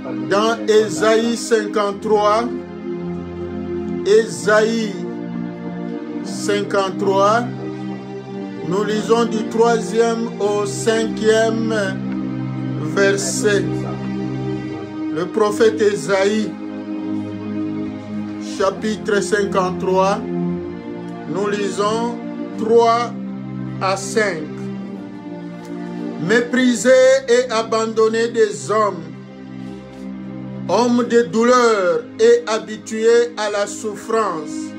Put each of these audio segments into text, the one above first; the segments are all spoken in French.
dans Ésaïe 53. Ésaïe 53. Nous lisons du 3e au 5e verset. Le prophète Ésaïe, chapitre 53, nous lisons 3 à 5. Méprisé et abandonné des hommes, homme de douleur et habitué à la souffrance,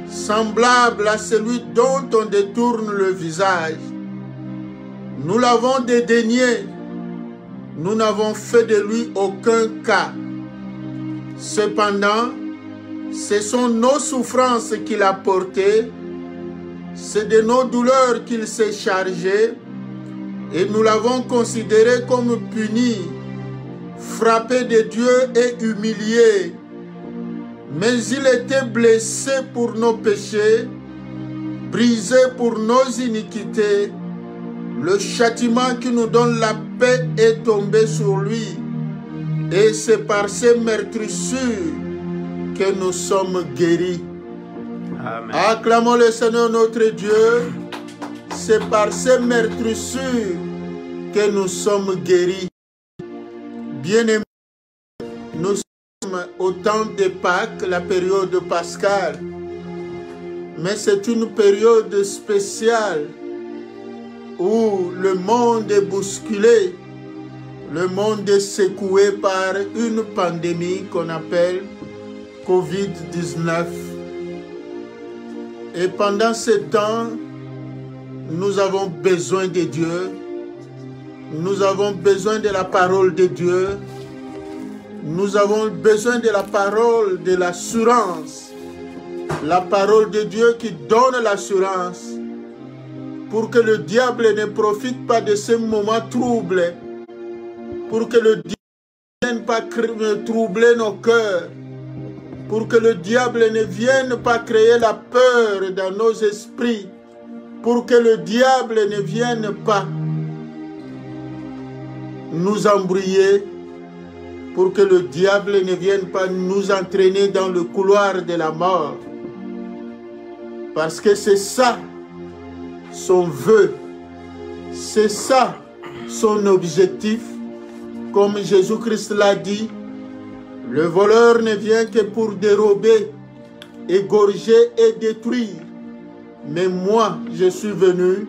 semblable à celui dont on détourne le visage. Nous l'avons dédaigné, nous n'avons fait de lui aucun cas. Cependant, ce sont nos souffrances qu'il a portées, c'est de nos douleurs qu'il s'est chargé, et nous l'avons considéré comme puni, frappé de Dieu et humilié. Mais il était blessé pour nos péchés, brisé pour nos iniquités. Le châtiment qui nous donne la paix est tombé sur lui. Et c'est par ses meurtrissures que nous sommes guéris. Amen. Acclamons le Seigneur notre Dieu. C'est par ses meurtrissures que nous sommes guéris. Bien-aimés, nous sommes au temps de Pâques, la période pascale. Mais c'est une période spéciale où le monde est bousculé, le monde est secoué par une pandémie qu'on appelle Covid-19. Et pendant ce temps, nous avons besoin de Dieu. Nous avons besoin de la parole de Dieu. Nous avons besoin de la parole de l'assurance. La parole de Dieu qui donne l'assurance pour que le diable ne profite pas de ces moments troubles, pour que le diable ne vienne pas troubler nos cœurs, pour que le diable ne vienne pas créer la peur dans nos esprits, pour que le diable ne vienne pas nous embrouiller, pour que le diable ne vienne pas nous entraîner dans le couloir de la mort. Parce que c'est ça son vœu, c'est ça son objectif. Comme Jésus-Christ l'a dit, le voleur ne vient que pour dérober, égorger et détruire. Mais moi, je suis venu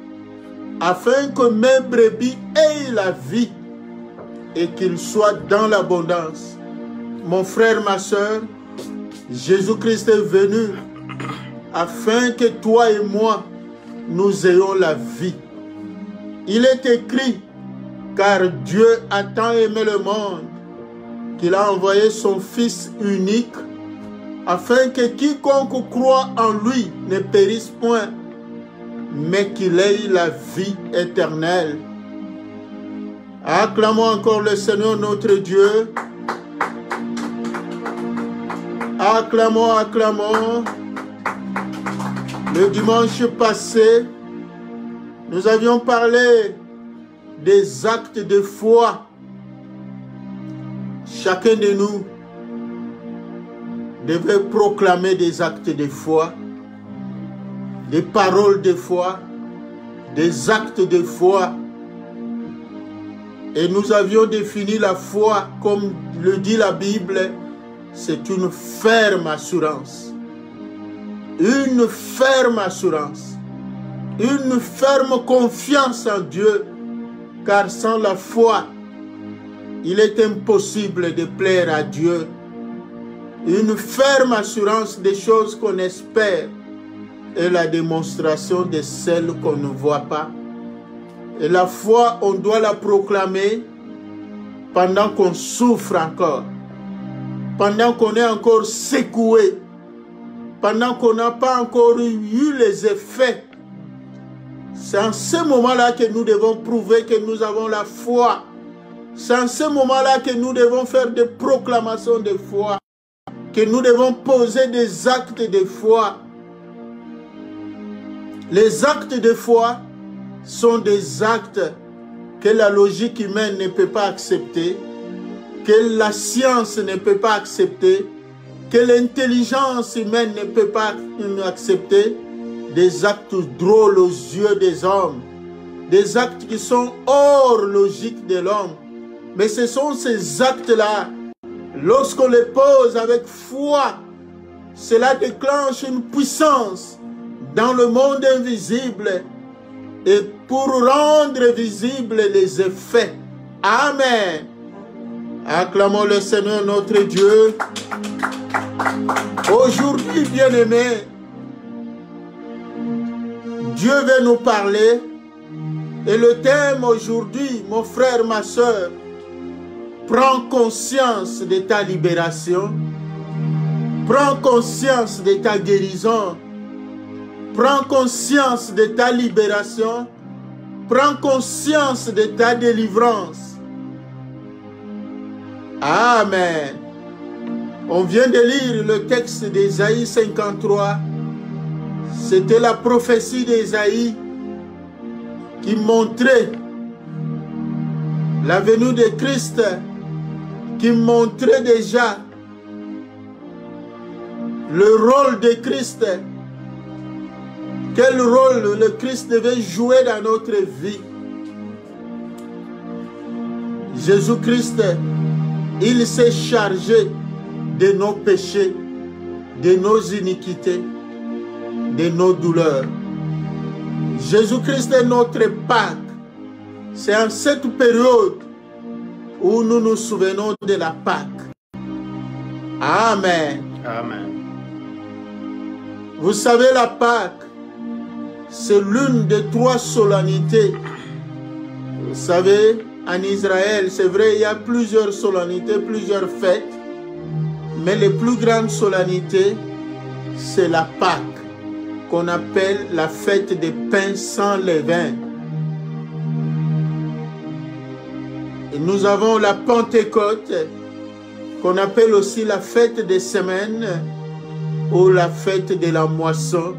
afin que mes brebis aient la vie et qu'ils soient dans l'abondance. Mon frère, ma soeur, Jésus-Christ est venu afin que toi et moi, nous ayons la vie. Il est écrit, car Dieu a tant aimé le monde qu'il a envoyé son Fils unique afin que quiconque croit en lui ne périsse point, mais qu'il ait la vie éternelle. Acclamons encore le Seigneur notre Dieu. Acclamons, acclamons. Le dimanche passé, nous avions parlé des actes de foi. Chacun de nous devait proclamer des actes de foi, des paroles de foi, des actes de foi. Et nous avions défini la foi, comme le dit la Bible, c'est une ferme assurance. Une ferme assurance, une ferme confiance en Dieu, car sans la foi, il est impossible de plaire à Dieu. Une ferme assurance des choses qu'on espère et la démonstration de celles qu'on ne voit pas. Et la foi, on doit la proclamer pendant qu'on souffre encore, pendant qu'on est encore secoué, pendant qu'on n'a pas encore eu les effets. C'est en ce moment-là que nous devons prouver que nous avons la foi. C'est en ce moment-là que nous devons faire des proclamations de foi, que nous devons poser des actes de foi. Les actes de foi sont des actes que la logique humaine ne peut pas accepter, que la science ne peut pas accepter, que l'intelligence humaine ne peut pas accepter, des actes drôles aux yeux des hommes, des actes qui sont hors logique de l'homme. Mais ce sont ces actes-là, lorsqu'on les pose avec foi, cela déclenche une puissance dans le monde invisible et pour rendre visibles les effets. Amen. Acclamons le Seigneur notre Dieu. Aujourd'hui, bien-aimés, Dieu veut nous parler. Et le thème aujourd'hui, mon frère, ma soeur, prends conscience de ta libération. Prends conscience de ta guérison. Prends conscience de ta libération. Prends conscience de ta délivrance. Amen. On vient de lire le texte d'Ésaïe 53. C'était la prophétie d'Ésaïe qui montrait la venue de Christ, qui montrait déjà le rôle de Christ. Quel rôle le Christ devait jouer dans notre vie. Jésus-Christ, il s'est chargé de nos péchés, de nos iniquités, de nos douleurs. Jésus-Christ est notre Pâque. C'est en cette période où nous nous souvenons de la Pâque. Amen. Amen. Vous savez, la Pâque, c'est l'une des 3 solennités. Vous savez, en Israël, c'est vrai, il y a plusieurs solennités, plusieurs fêtes. Mais les plus grandes solennités, c'est la Pâque, qu'on appelle la fête des pains sans levain. Et nous avons la Pentecôte, qu'on appelle aussi la fête des semaines, ou la fête de la moisson.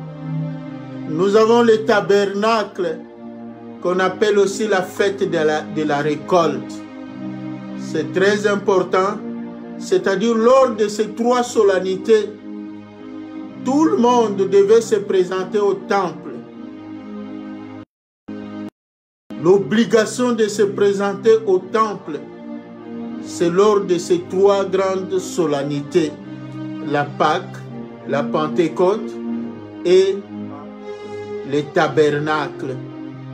Nous avons le tabernacle, qu'on appelle aussi la fête de la récolte. C'est très important, c'est-à-dire lors de ces 3 solennités, tout le monde devait se présenter au temple. L'obligation de se présenter au temple, c'est lors de ces 3 grandes solennités, la Pâque, la Pentecôte et les tabernacles,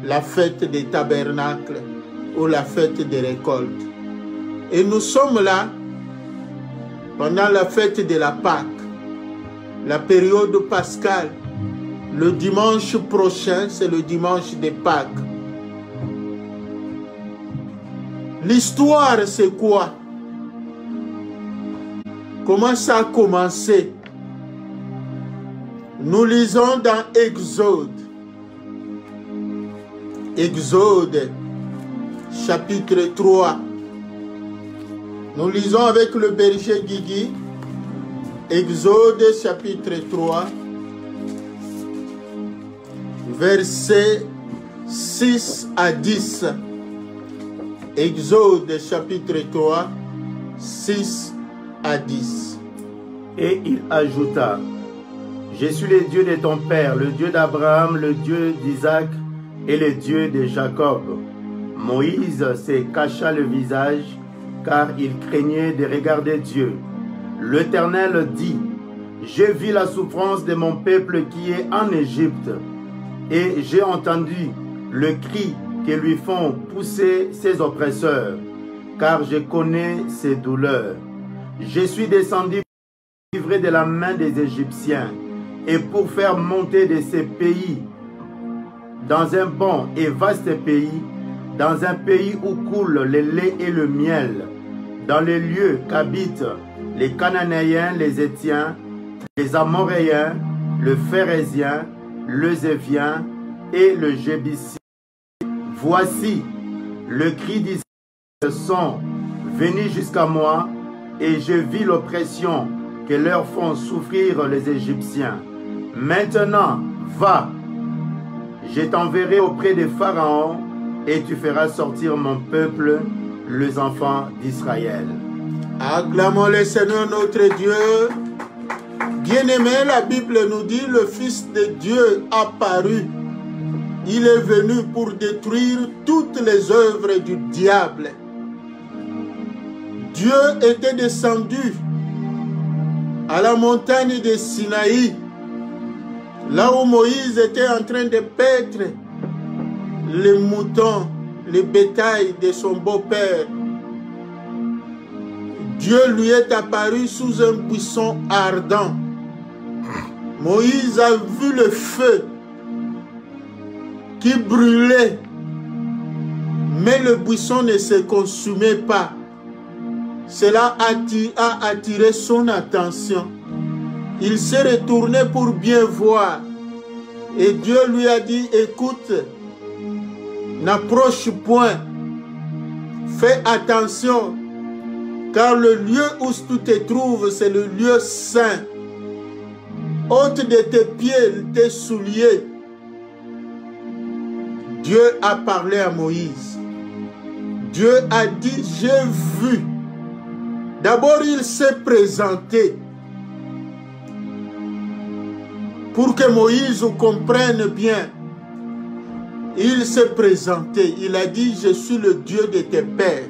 la fête des tabernacles ou la fête des récoltes. Et nous sommes là pendant la fête de la Pâque, la période pascale. Le dimanche prochain, c'est le dimanche de Pâques. L'histoire, c'est quoi? Comment ça a commencé? Nous lisons dans Exode. Exode, chapitre 3. Nous lisons avec le berger Guigui. Exode, chapitre 3. Versets 6 à 10. Exode, chapitre 3, 6 à 10. Et il ajouta: Je suis le Dieu de ton père, le Dieu d'Abraham, le Dieu d'Isaac et le Dieu de Jacob. Moïse se cacha le visage, car il craignait de regarder Dieu. L'Éternel dit: J'ai vu la souffrance de mon peuple qui est en Égypte, et j'ai entendu le cri que lui font pousser ses oppresseurs, car je connais ses douleurs. Je suis descendu pour livrer de la main des Égyptiens, et pour faire monter de ces pays dans un bon et vaste pays, dans un pays où coule le lait et le miel, dans les lieux qu'habitent les Cananéens, les Hétiens, les Amoréens, le Phérézien, le Zévien et le Jébusien. Voici, le cri d'Israël sont venus jusqu'à moi, et je vis l'oppression que leur font souffrir les Égyptiens. Maintenant, va, je t'enverrai auprès des pharaons, et tu feras sortir mon peuple, les enfants d'Israël. Acclamons le Seigneur notre Dieu. Bien-aimé, la Bible nous dit, le Fils de Dieu apparu. Il est venu pour détruire toutes les œuvres du diable. Dieu était descendu à la montagne de Sinaï, là où Moïse était en train de paître les moutons, les bétails de son beau-père. Dieu lui est apparu sous un buisson ardent. Moïse a vu le feu qui brûlait, mais le buisson ne se consumait pas. Cela a attiré son attention. Il s'est retourné pour bien voir. Et Dieu lui a dit, écoute, n'approche point, fais attention, car le lieu où tu te trouves, c'est le lieu saint. Ôte de tes pieds tes souliers. Dieu a parlé à Moïse. Dieu a dit, j'ai vu. D'abord, il s'est présenté pour que Moïse comprenne bien. Il s'est présenté. Il a dit, je suis le Dieu de tes pères.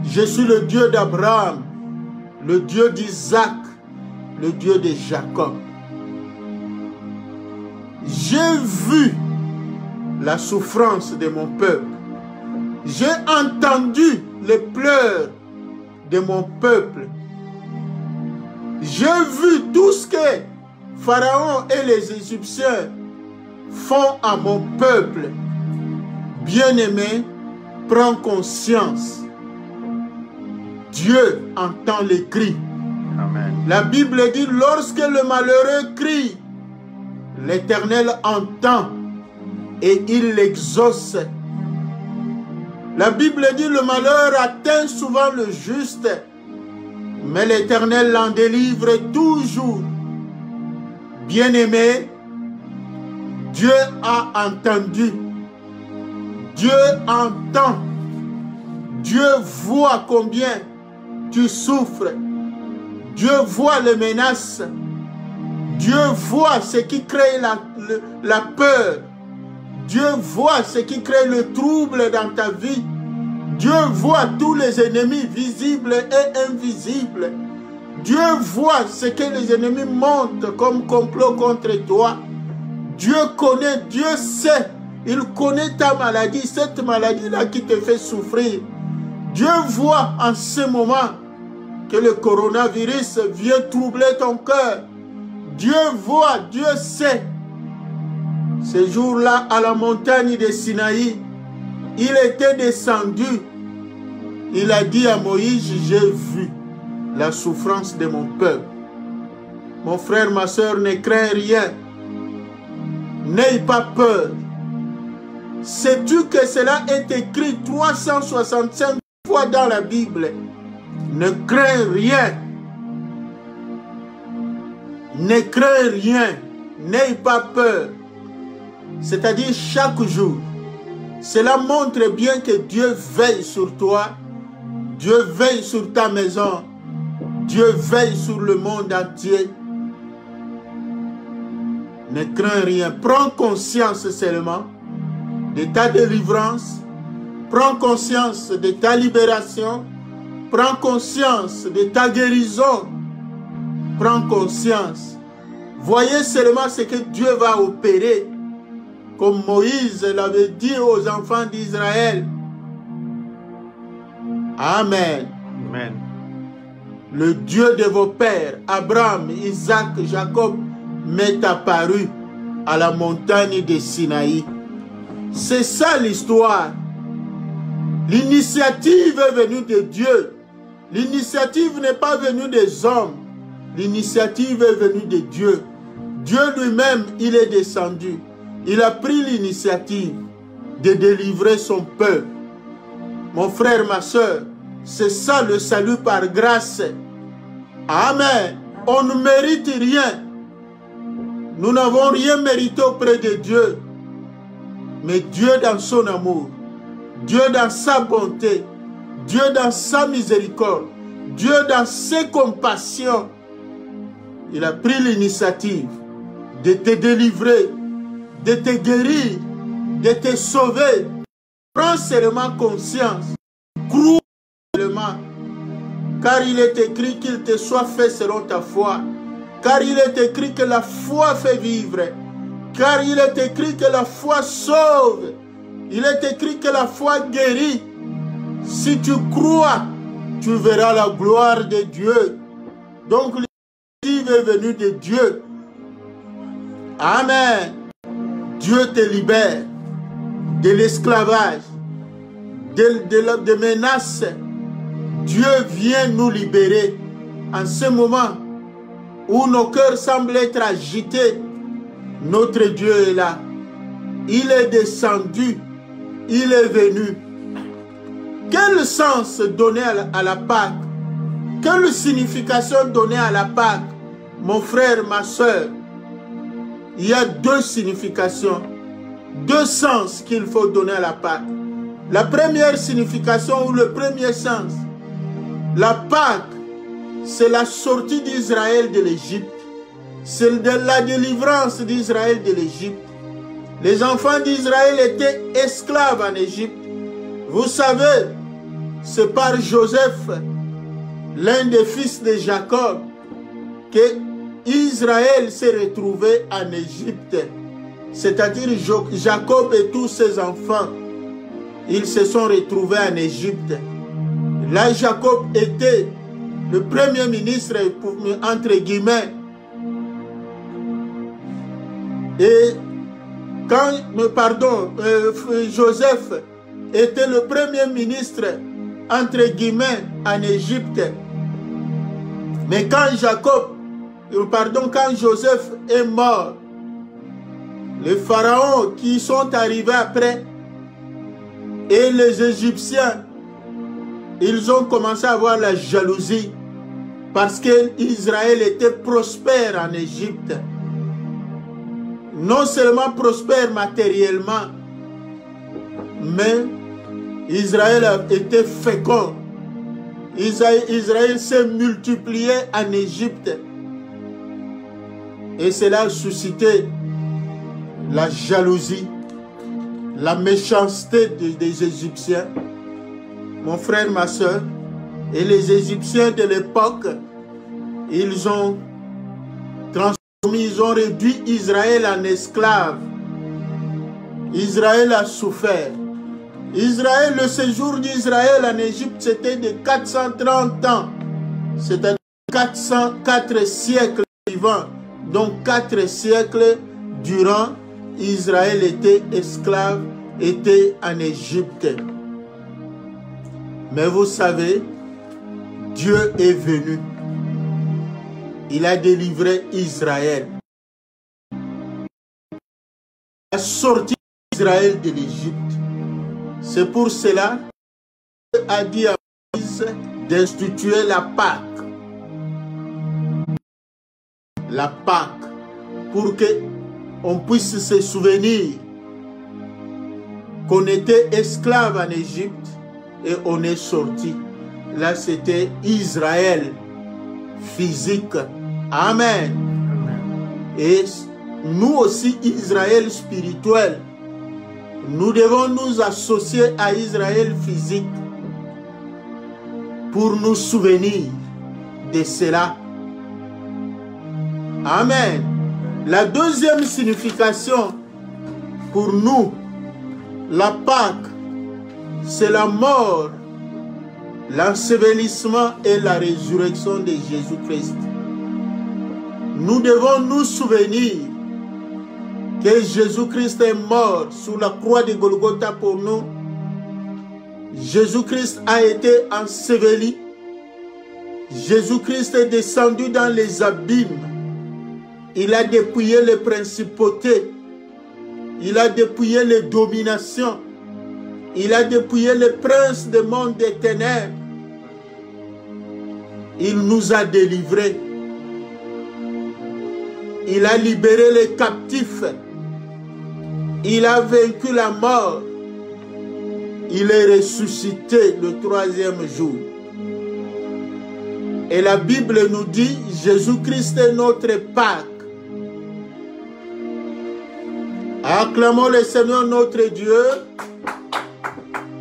Je suis le Dieu d'Abraham, le Dieu d'Isaac, le Dieu de Jacob. J'ai vu la souffrance de mon peuple. J'ai entendu les pleurs de mon peuple. J'ai vu tout ce que Pharaon et les Égyptiens font à mon peuple. Bien-aimé, prends conscience. Dieu entend les cris. Amen. La Bible dit, lorsque le malheureux crie, l'Éternel entend et il l'exauce. La Bible dit, le malheur atteint souvent le juste, mais l'Éternel l'en délivre toujours. Bien-aimé, Dieu a entendu. Dieu entend. Dieu voit combien tu souffres. Dieu voit les menaces. Dieu voit ce qui crée la peur. Dieu voit ce qui crée le trouble dans ta vie. Dieu voit tous les ennemis visibles et invisibles. Dieu voit ce que les ennemis montent comme complot contre toi. Dieu connaît, Dieu sait. Il connaît ta maladie, cette maladie-là qui te fait souffrir. Dieu voit en ce moment que le coronavirus vient troubler ton cœur. Dieu voit, Dieu sait. Ce jour-là, à la montagne de Sinaï, il était descendu. Il a dit à Moïse, j'ai vu la souffrance de mon peuple. Mon frère, ma soeur, ne crains rien. N'aie pas peur. Sais-tu que cela est écrit 365 fois dans la Bible? Ne crains rien. Ne crains rien. N'aie pas peur. C'est-à-dire chaque jour. Cela montre bien que Dieu veille sur toi. Dieu veille sur ta maison. Dieu veille sur le monde entier. Ne crains rien. Prends conscience seulement de ta délivrance. Prends conscience de ta libération. Prends conscience de ta guérison. Prends conscience. Voyez seulement ce que Dieu va opérer. Comme Moïse l'avait dit aux enfants d'Israël. Amen. Amen. Le Dieu de vos pères, Abraham, Isaac, Jacob, m'est apparu à la montagne de Sinaï. C'est ça l'histoire. L'initiative est venue de Dieu. L'initiative n'est pas venue des hommes. L'initiative est venue de Dieu. Dieu lui-même, il est descendu. Il a pris l'initiative de délivrer son peuple. Mon frère, ma soeur, c'est ça le salut par grâce. Amen. On ne mérite rien. Nous n'avons rien mérité auprès de Dieu. Mais Dieu dans son amour, Dieu dans sa bonté, Dieu dans sa miséricorde, Dieu, dans ses compassions, il a pris l'initiative de te délivrer, de te guérir, de te sauver. Prends seulement conscience, crois seulement, car il est écrit qu'il te soit fait selon ta foi, car il est écrit que la foi fait vivre, car il est écrit que la foi sauve, il est écrit que la foi guérit. Si tu crois, tu verras la gloire de Dieu. Donc l'initiative est venue de Dieu. Amen. Dieu te libère de l'esclavage, de menaces. Dieu vient nous libérer en ce moment où nos cœurs semblent être agités. Notre Dieu est là. Il est descendu. Il est venu. Quel sens donner à la Pâque? Quelle signification donner à la Pâque? Mon frère, ma soeur, il y a deux significations, deux sens qu'il faut donner à la Pâque. La première signification ou le premier sens, la Pâque, c'est la sortie d'Israël de l'Égypte. C'est de la délivrance d'Israël de l'Égypte. Les enfants d'Israël étaient esclaves en Égypte. Vous savez, c'est par Joseph, l'un des fils de Jacob, que Israël s'est retrouvé en Égypte. C'est-à-dire Jacob et tous ses enfants, ils se sont retrouvés en Égypte. Là, Jacob était le premier ministre, entre guillemets. Et quand, Joseph était le premier ministre, entre guillemets, en Égypte. Mais quand quand Joseph est mort, les pharaons qui sont arrivés après et les Égyptiens, ils ont commencé à avoir la jalousie parce qu'Israël était prospère en Égypte. Non seulement prospère matériellement, mais Israël a été fécond. Israël s'est multiplié en Égypte. Et cela a suscité la jalousie, la méchanceté des Égyptiens. Mon frère, ma soeur, et les Égyptiens de l'époque, ils ont transformé, ils ont réduit Israël en esclave. Israël a souffert. Israël, le séjour d'Israël en Égypte, c'était de 430 ans. C'est-à-dire 4 siècles vivants. Donc 4 siècles durant, Israël était esclave, était en Égypte. Mais vous savez, Dieu est venu. Il a délivré Israël. Il a sorti Israël de l'Égypte. C'est pour cela qu'il a dit à Moïse d'instituer la Pâque. La Pâque, pour qu'on puisse se souvenir qu'on était esclave en Égypte et on est sorti. Là, c'était Israël physique. Amen. Et nous aussi, Israël spirituel. Nous devons nous associer à Israël physique pour nous souvenir de cela. Amen. La deuxième signification pour nous, la Pâque, c'est la mort, l'ensevelissement et la résurrection de Jésus-Christ. Nous devons nous souvenir que Jésus-Christ est mort sur la croix de Golgotha pour nous. Jésus-Christ a été enseveli. Jésus-Christ est descendu dans les abîmes. Il a dépouillé les principautés. Il a dépouillé les dominations. Il a dépouillé les princes du monde des ténèbres. Il nous a délivrés. Il a libéré les captifs. Il a vaincu la mort. Il est ressuscité le 3e jour. Et la Bible nous dit, Jésus-Christ est notre Pâque. Acclamons le Seigneur notre Dieu.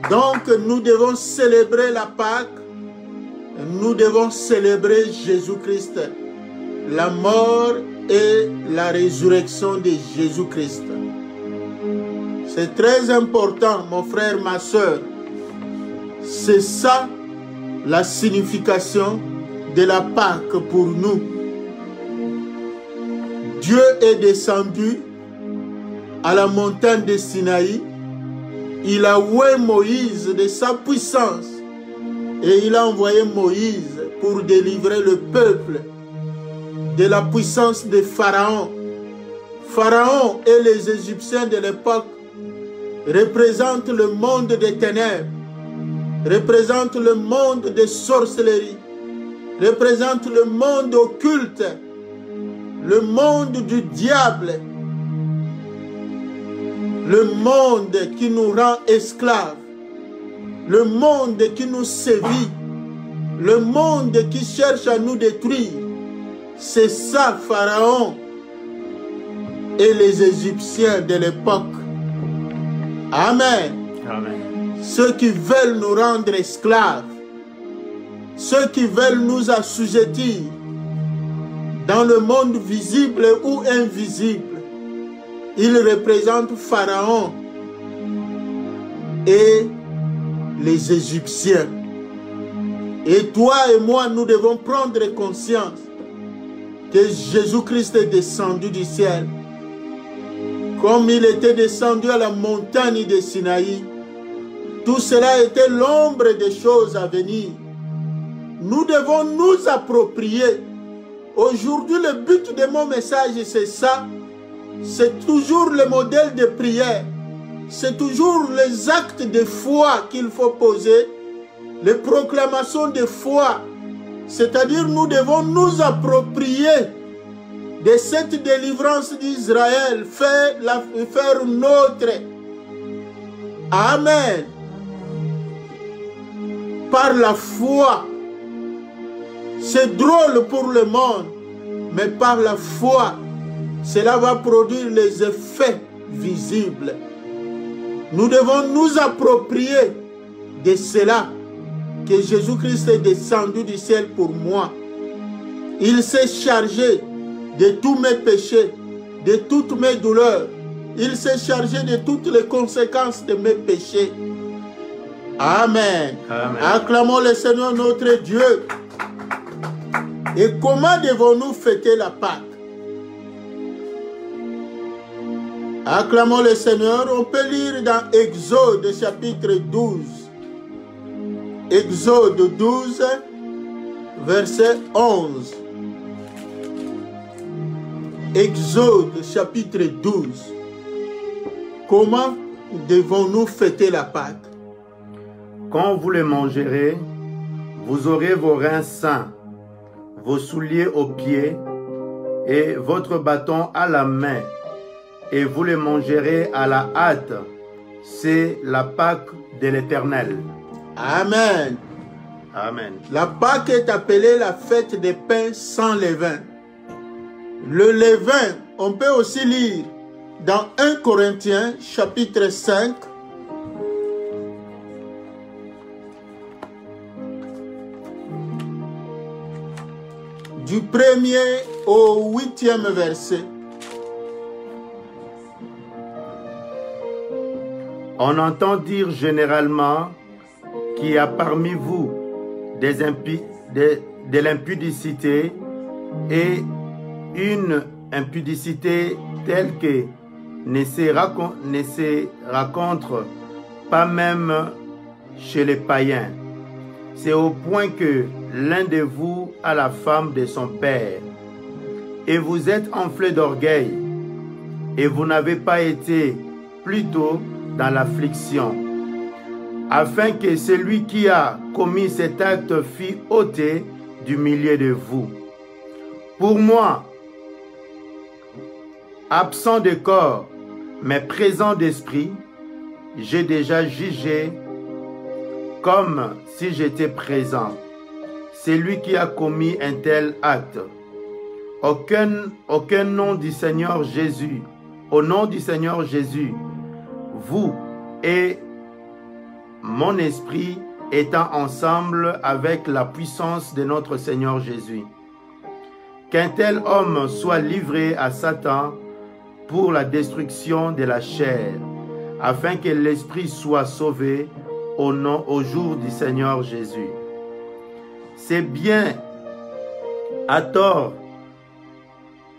Donc nous devons célébrer la Pâque. Nous devons célébrer Jésus-Christ, la mort et la résurrection de Jésus-Christ. C'est très important, mon frère, ma soeur. C'est ça la signification de la Pâque pour nous. Dieu est descendu à la montagne de Sinaï. Il a oué Moïse de sa puissance et il a envoyé Moïse pour délivrer le peuple de la puissance de Pharaon. Pharaon et les Égyptiens de l'époque représentent le monde des ténèbres, représentent le monde des sorcelleries, représentent le monde occulte, le monde du diable, le monde qui nous rend esclaves, le monde qui nous sévit, le monde qui cherche à nous détruire. C'est ça, Pharaon et les Égyptiens de l'époque. Amen. Amen. Ceux qui veulent nous rendre esclaves, ceux qui veulent nous assujettir dans le monde visible ou invisible, ils représentent Pharaon et les Égyptiens. Et toi et moi, nous devons prendre conscience que Jésus-Christ est descendu du ciel. Comme il était descendu à la montagne de Sinaï, tout cela était l'ombre des choses à venir. Nous devons nous approprier. Aujourd'hui, le but de mon message, c'est ça. C'est toujours le modèle de prière. C'est toujours les actes de foi qu'il faut poser. Les proclamations de foi. C'est-à-dire, nous devons nous approprier de cette délivrance d'Israël, faire nôtre. Amen. Par la foi. C'est drôle pour le monde, mais par la foi, cela va produire les effets visibles. Nous devons nous approprier de cela, que Jésus-Christ est descendu du ciel pour moi. Il s'est chargé de tous mes péchés, de toutes mes douleurs. Il s'est chargé de toutes les conséquences de mes péchés. Amen. Amen. Acclamons le Seigneur notre Dieu. Et comment devons-nous fêter la Pâque? Acclamons le Seigneur. On peut lire dans Exode chapitre 12. Exode 12, verset 11. Exode chapitre 12. Comment devons-nous fêter la Pâque? Quand vous les mangerez, vous aurez vos reins sains, vos souliers aux pieds et votre bâton à la main, et vous les mangerez à la hâte. C'est la Pâque de l'Éternel. Amen. Amen. La Pâque est appelée la fête des pains sans levain. Le levain, on peut aussi lire dans 1 Corinthiens chapitre 5, du 1er au 8e verset. On entend dire généralement qu'il y a parmi vous de l'impudicité et une impudicité telle que ne se rencontre pas même chez les païens. C'est au point que l'un de vous a la femme de son père, et vous êtes enflé d'orgueil, et vous n'avez pas été plutôt dans l'affliction, afin que celui qui a commis cet acte fût ôté du milieu de vous. Pour moi, absent de corps, mais présent d'esprit, j'ai déjà jugé comme si j'étais présent. celui qui a commis un tel acte. Aucun nom du Seigneur Jésus, au nom du Seigneur Jésus, vous et mon esprit étant ensemble avec la puissance de notre Seigneur Jésus. Qu'un tel homme soit livré à Satan pour la destruction de la chair, afin que l'esprit soit sauvé au jour du Seigneur Jésus. C'est bien à tort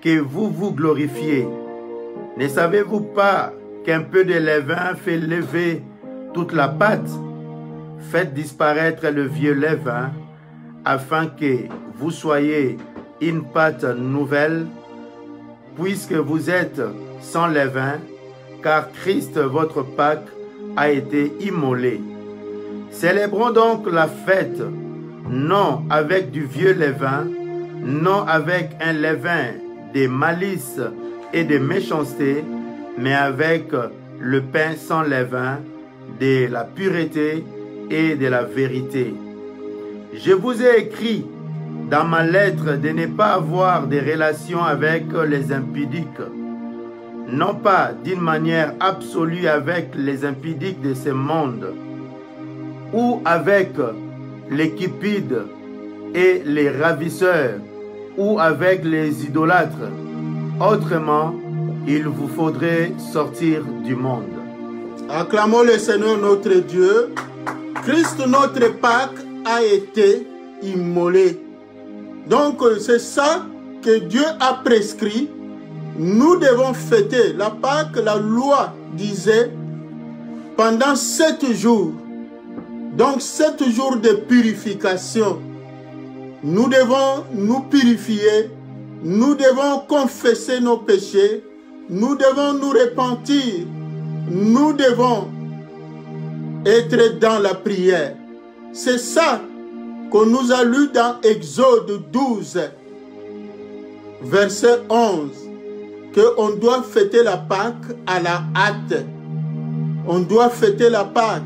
que vous vous glorifiez. Ne savez-vous pas qu'un peu de levain fait lever toute la pâte? Faites disparaître le vieux levain, afin que vous soyez une pâte nouvelle, puisque vous êtes sans levain, car Christ, votre Pâque, a été immolé. Célébrons donc la fête, non avec du vieux levain, non avec un levain de malice et de méchanceté, mais avec le pain sans levain, de la pureté et de la vérité. Je vous ai écrit dans ma lettre de ne pas avoir de relations avec les impudiques, non pas d'une manière absolue avec les impudiques de ce monde, ou avec les cupides et les ravisseurs, ou avec les idolâtres. Autrement, il vous faudrait sortir du monde. Acclamons le Seigneur notre Dieu. Christ notre Pâque a été immolé. Donc c'est ça que Dieu a prescrit. Nous devons fêter la Pâque. La loi disait pendant 7 jours. Donc 7 jours de purification. Nous devons nous purifier. Nous devons confesser nos péchés. Nous devons nous repentir. Nous devons être dans la prière. C'est ça qu'on nous a lu dans Exode 12, verset 11, qu'on doit fêter la Pâque à la hâte. On doit fêter la Pâque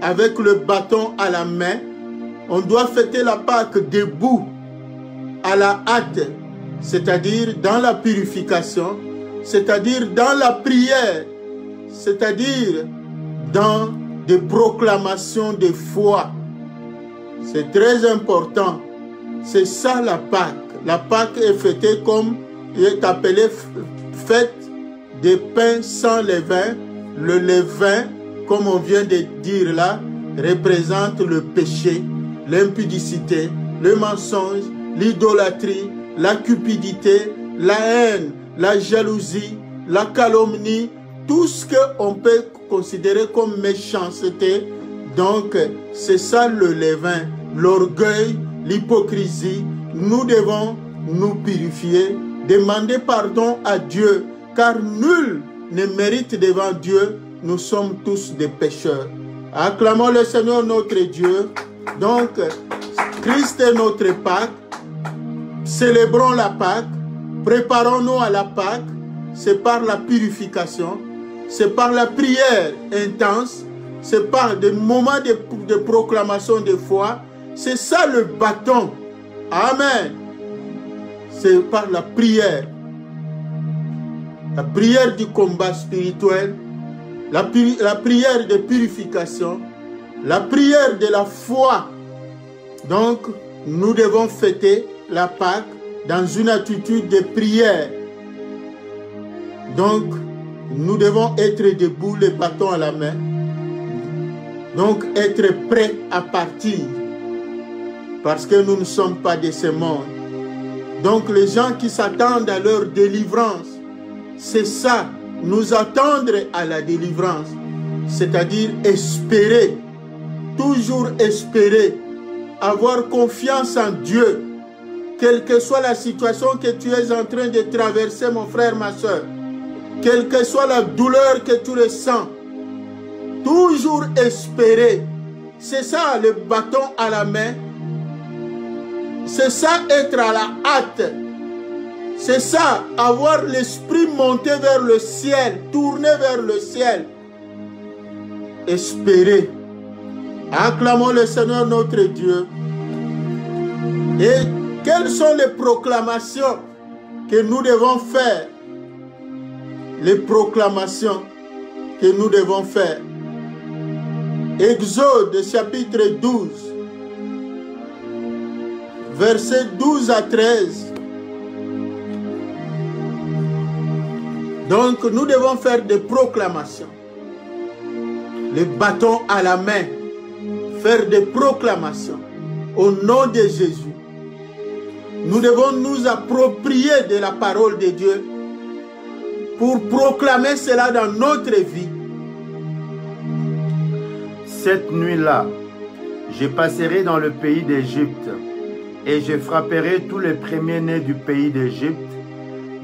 avec le bâton à la main. On doit fêter la Pâque debout, à la hâte, c'est-à-dire dans la purification, c'est-à-dire dans la prière, c'est-à-dire dans des proclamations de foi. C'est très important. C'est ça la Pâque. La Pâque est fêtée comme il est appelé fête des pains sans levain. Le levain, comme on vient de dire là, représente le péché, l'impudicité, le mensonge, l'idolâtrie, la cupidité, la haine, la jalousie, la calomnie, tout ce qu'on peut considérer comme méchanceté. Donc, c'est ça le levain, l'orgueil, l'hypocrisie. Nous devons nous purifier, demander pardon à Dieu, car nul ne mérite devant Dieu. Nous sommes tous des pécheurs. Acclamons le Seigneur notre Dieu. Donc, Christ est notre Pâque. Célébrons la Pâque. Préparons-nous à la Pâque. C'est par la purification. C'est par la prière intense. C'est par des moments de proclamation de foi. C'est ça le bâton. Amen. C'est par la prière. La prière du combat spirituel. La prière de purification. La prière de la foi. Donc, nous devons fêter la Pâque dans une attitude de prière. Donc, nous devons être debout, le bâton à la main. Donc, être prêts à partir. Parce que nous ne sommes pas de ce monde. Donc, les gens qui s'attendent à leur délivrance, c'est ça, nous attendre à la délivrance. C'est-à-dire espérer, toujours espérer, avoir confiance en Dieu. Quelle que soit la situation que tu es en train de traverser, mon frère, ma soeur, quelle que soit la douleur que tu ressens, toujours espérer. C'est ça le bâton à la main. C'est ça être à la hâte. C'est ça avoir l'esprit monté vers le ciel, tourné vers le ciel. Espérer. Acclamons le Seigneur notre Dieu. Et quelles sont les proclamations que nous devons faire? Les proclamations que nous devons faire. Exode chapitre 12, versets 12 à 13. Donc nous devons faire des proclamations. Les bâtons à la main, faire des proclamations au nom de Jésus. Nous devons nous approprier de la parole de Dieu pour proclamer cela dans notre vie. Cette nuit-là, je passerai dans le pays d'Égypte et je frapperai tous les premiers-nés du pays d'Égypte,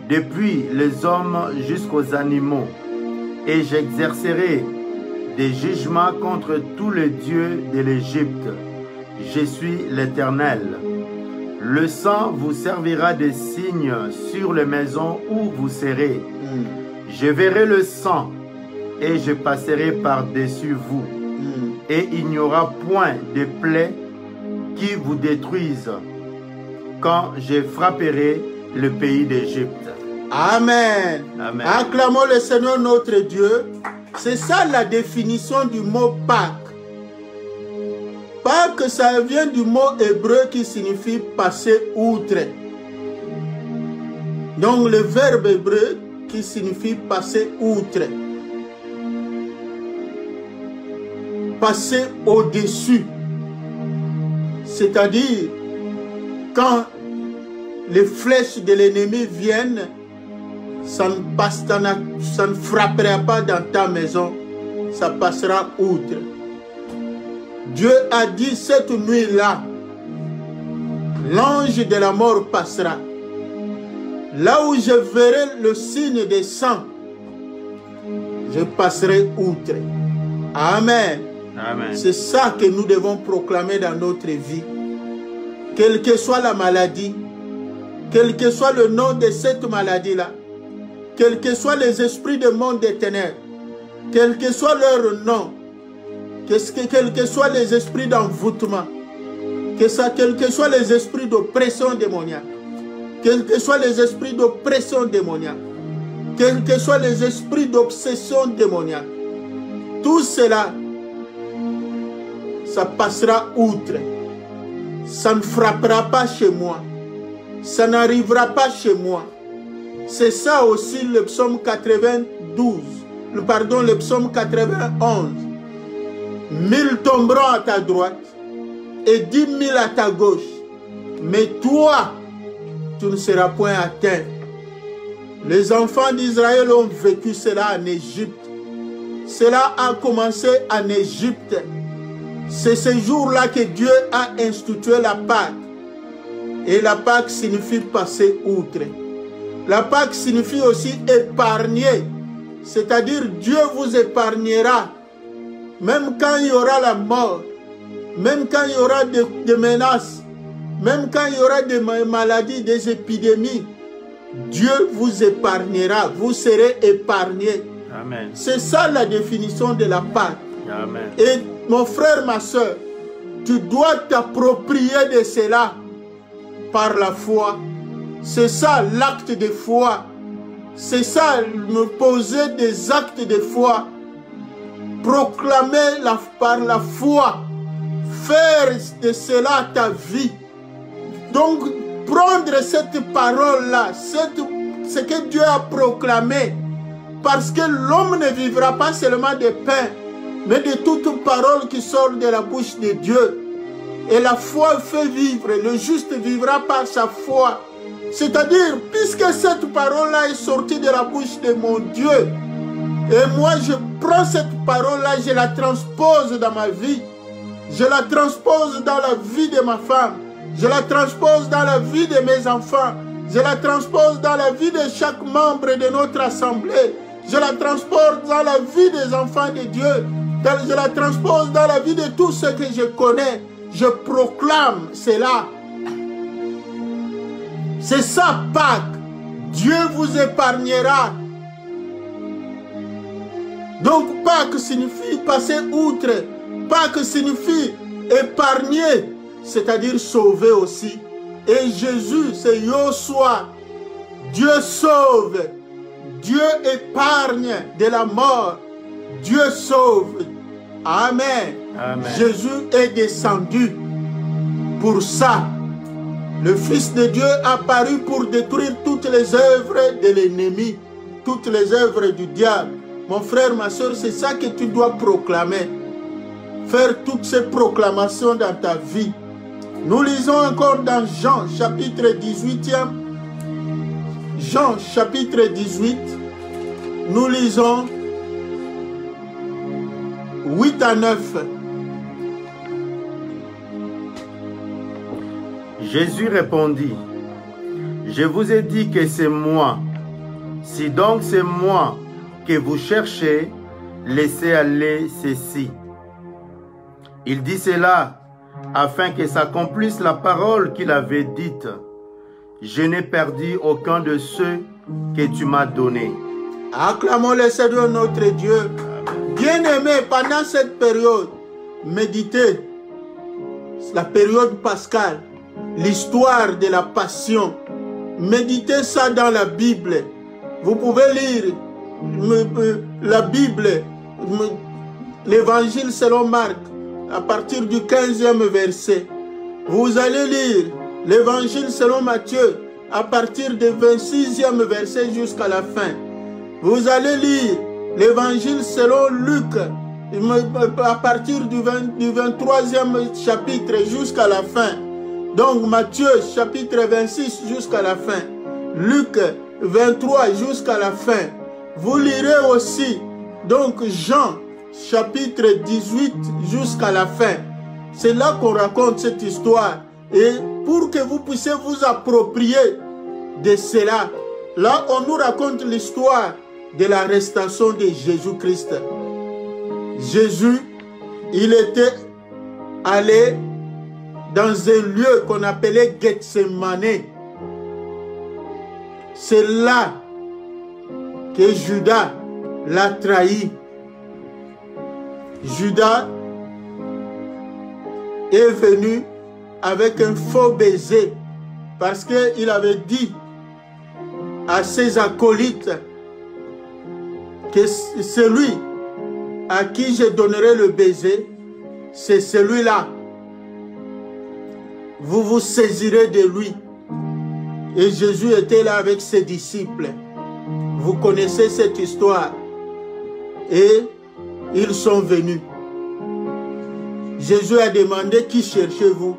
depuis les hommes jusqu'aux animaux, et j'exercerai des jugements contre tous les dieux de l'Égypte. Je suis l'Éternel. Le sang vous servira de signe sur les maisons où vous serez. Je verrai le sang et je passerai par-dessus vous. Et il n'y aura point de plaies qui vous détruisent quand je frapperai le pays d'Égypte. Amen. Amen. Acclamons le Seigneur notre Dieu. C'est ça la définition du mot Pâques. Pâques, ça vient du mot hébreu qui signifie passer outre. Donc le verbe hébreu qui signifie passer outre. Passer au-dessus. C'est-à-dire, quand les flèches de l'ennemi viennent, ça ne frappera pas dans ta maison, ça passera outre. Dieu a dit cette nuit-là, l'ange de la mort passera. Là où je verrai le signe des sang, je passerai outre. Amen. Amen. C'est ça que nous devons proclamer dans notre vie. Quelle que soit la maladie, quel que soit le nom de cette maladie-là, quels que soient les esprits du monde des ténèbres, quel que soit leur nom, quels que soient les esprits d'envoûtement, quels que soient les esprits d'oppression démoniaque, quels que soient les esprits d'oppression démoniaque, quels que soient les esprits d'obsession démoniaque, tout cela, ça passera outre. Ça ne frappera pas chez moi. Ça n'arrivera pas chez moi. C'est ça aussi le psaume 92. Le psaume 91. 1000 tomberont à ta droite et 10 000 à ta gauche. Mais toi, tu ne seras point atteint. Les enfants d'Israël ont vécu cela en Égypte. Cela a commencé en Égypte. C'est ce jour-là que Dieu a institué la Pâque. Et la Pâque signifie passer outre. La Pâque signifie aussi épargner. C'est-à-dire Dieu vous épargnera. Même quand il y aura la mort. Même quand il y aura des menaces. Même quand il y aura des maladies, des épidémies. Dieu vous épargnera. Vous serez épargnés. Amen. C'est ça la définition de la Pâque. Amen. Et mon frère, ma soeur, tu dois t'approprier de cela par la foi. C'est ça l'acte de foi. C'est ça, me poser des actes de foi. Proclamer par la foi. Faire de cela ta vie. Donc, prendre cette parole-là, ce que Dieu a proclamé, parce que l'homme ne vivra pas seulement de pain, mais de toute parole qui sort de la bouche de Dieu. Et la foi fait vivre. Le juste vivra par sa foi. C'est-à-dire, puisque cette parole-là est sortie de la bouche de mon Dieu, et moi je prends cette parole-là, je la transpose dans ma vie. Je la transpose dans la vie de ma femme. Je la transpose dans la vie de mes enfants. Je la transpose dans la vie de chaque membre de notre assemblée. Je la transpose dans la vie des enfants de Dieu. Je la transpose dans la vie de tous ceux que je connais. Je proclame cela. C'est ça Pâques. Dieu vous épargnera. Donc Pâques signifie passer outre. Pâques signifie épargner, c'est-à-dire sauver aussi. Et Jésus, c'est Yoshua. Dieu sauve. Dieu épargne de la mort. Dieu sauve. Amen. Amen. Jésus est descendu pour ça. Le Fils de Dieu apparu pour détruire toutes les œuvres de l'ennemi, toutes les œuvres du diable. Mon frère, ma soeur, c'est ça que tu dois proclamer. Faire toutes ces proclamations dans ta vie. Nous lisons encore dans Jean, chapitre 18e. Jean, chapitre 18. Nous lisons 8 à 9. Jésus répondit, je vous ai dit que c'est moi. Si donc c'est moi que vous cherchez, laissez aller ceci. Il dit cela afin que s'accomplisse la parole qu'il avait dite. Je n'ai perdu aucun de ceux que tu m'as donnés. Acclamons le Seigneur notre Dieu. Bien-aimés, pendant cette période, méditez la période pascale, l'histoire de la passion. Méditez ça dans la Bible. Vous pouvez lire la Bible, l'évangile selon Marc, à partir du 15e verset. Vous allez lire l'évangile selon Matthieu, à partir du 26e verset jusqu'à la fin. Vous allez lire l'évangile selon Luc, à partir du 23e chapitre jusqu'à la fin. Donc Matthieu chapitre 26 jusqu'à la fin. Luc 23 jusqu'à la fin. Vous lirez aussi donc Jean chapitre 18 jusqu'à la fin. C'est là qu'on raconte cette histoire. Et pour que vous puissiez vous approprier de cela, là on nous raconte l'histoire de l'arrestation de Jésus-Christ. Jésus, il était allé dans un lieu qu'on appelait Gethsemane. C'est là que Judas l'a trahi. Judas est venu avec un faux baiser parce qu'il avait dit à ses acolytes que celui à qui je donnerai le baiser, c'est celui-là. Vous vous saisirez de lui. Et Jésus était là avec ses disciples. Vous connaissez cette histoire. Et ils sont venus. Jésus a demandé qui cherchez-vous?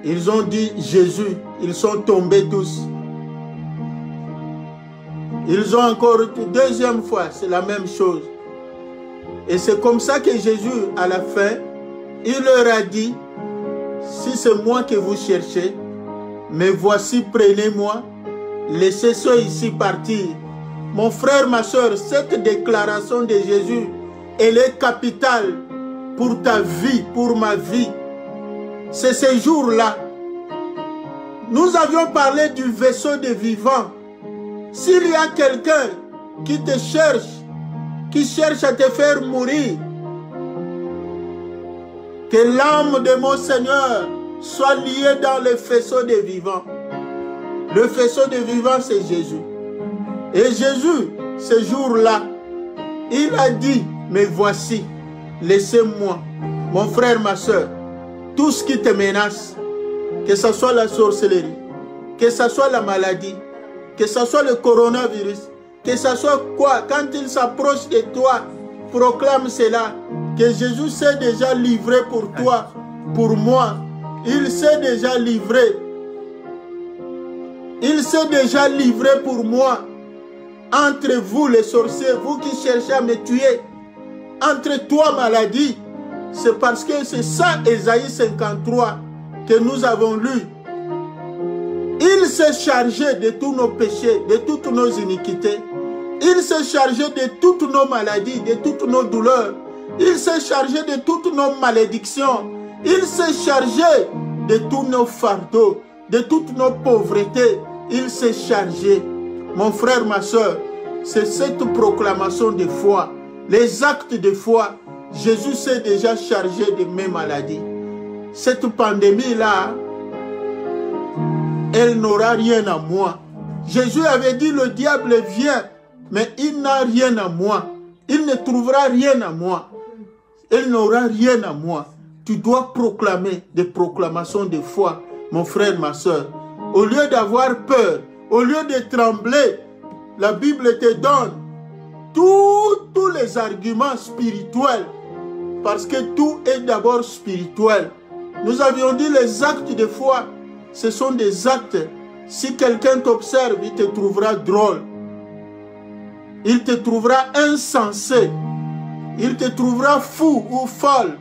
Ils ont dit Jésus. Ils sont tombés tous. Ils ont encore une deuxième fois, c'est la même chose. Et c'est comme ça que Jésus, à la fin, il leur a dit, si c'est moi que vous cherchez, mais voici, prenez-moi, laissez ceux ici partir. Mon frère, ma soeur, cette déclaration de Jésus, elle est capitale pour ta vie, pour ma vie. C'est ce jour-là. Nous avions parlé du vaisseau des vivants. S'il y a quelqu'un qui te cherche, qui cherche à te faire mourir, que l'âme de mon Seigneur soit liée dans le faisceau des vivants. Le faisceau des vivants, c'est Jésus. Et Jésus, ce jour-là, il a dit, mais voici, laissez-moi, mon frère, ma soeur, tout ce qui te menace, que ce soit la sorcellerie, que ce soit la maladie, que ce soit le coronavirus, que ce soit quoi, quand il s'approche de toi, proclame cela, que Jésus s'est déjà livré pour toi, pour moi. Il s'est déjà livré. Il s'est déjà livré pour moi. Entre vous les sorciers, vous qui cherchez à me tuer, entre toi maladie, c'est parce que c'est ça Ésaïe 53 que nous avons lu. Il s'est chargé de tous nos péchés, de toutes nos iniquités. Il s'est chargé de toutes nos maladies, de toutes nos douleurs. Il s'est chargé de toutes nos malédictions. Il s'est chargé de tous nos fardeaux, de toutes nos pauvretés. Il s'est chargé. Mon frère, ma soeur, c'est cette proclamation de foi, les actes de foi. Jésus s'est déjà chargé de mes maladies. Cette pandémie-là, elle n'aura rien à moi. Jésus avait dit, le diable vient, mais il n'a rien à moi. Il ne trouvera rien à moi. Elle n'aura rien à moi. Tu dois proclamer des proclamations de foi, mon frère, ma soeur. Au lieu d'avoir peur, au lieu de trembler, la Bible te donne tous les arguments spirituels. Parce que tout est d'abord spirituel. Nous avions dit les actes de foi, ce sont des actes. Si quelqu'un t'observe, il te trouvera drôle. Il te trouvera insensé. Il te trouvera fou ou folle.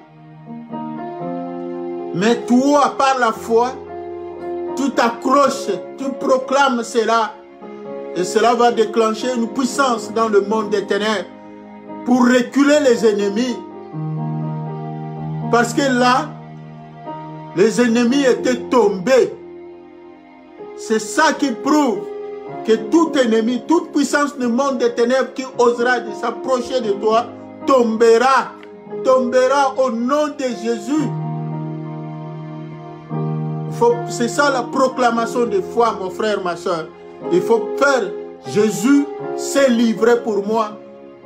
Mais toi, par la foi, tu t'accroches, tu proclames cela. Et cela va déclencher une puissance dans le monde des ténèbres pour reculer les ennemis. Parce que là, les ennemis étaient tombés. C'est ça qui prouve que tout ennemi, toute puissance du monde des ténèbres qui osera s'approcher de toi, tombera. Tombera au nom de Jésus. C'est ça la proclamation de foi, mon frère, ma soeur. Il faut faire. Jésus s'est livré pour moi.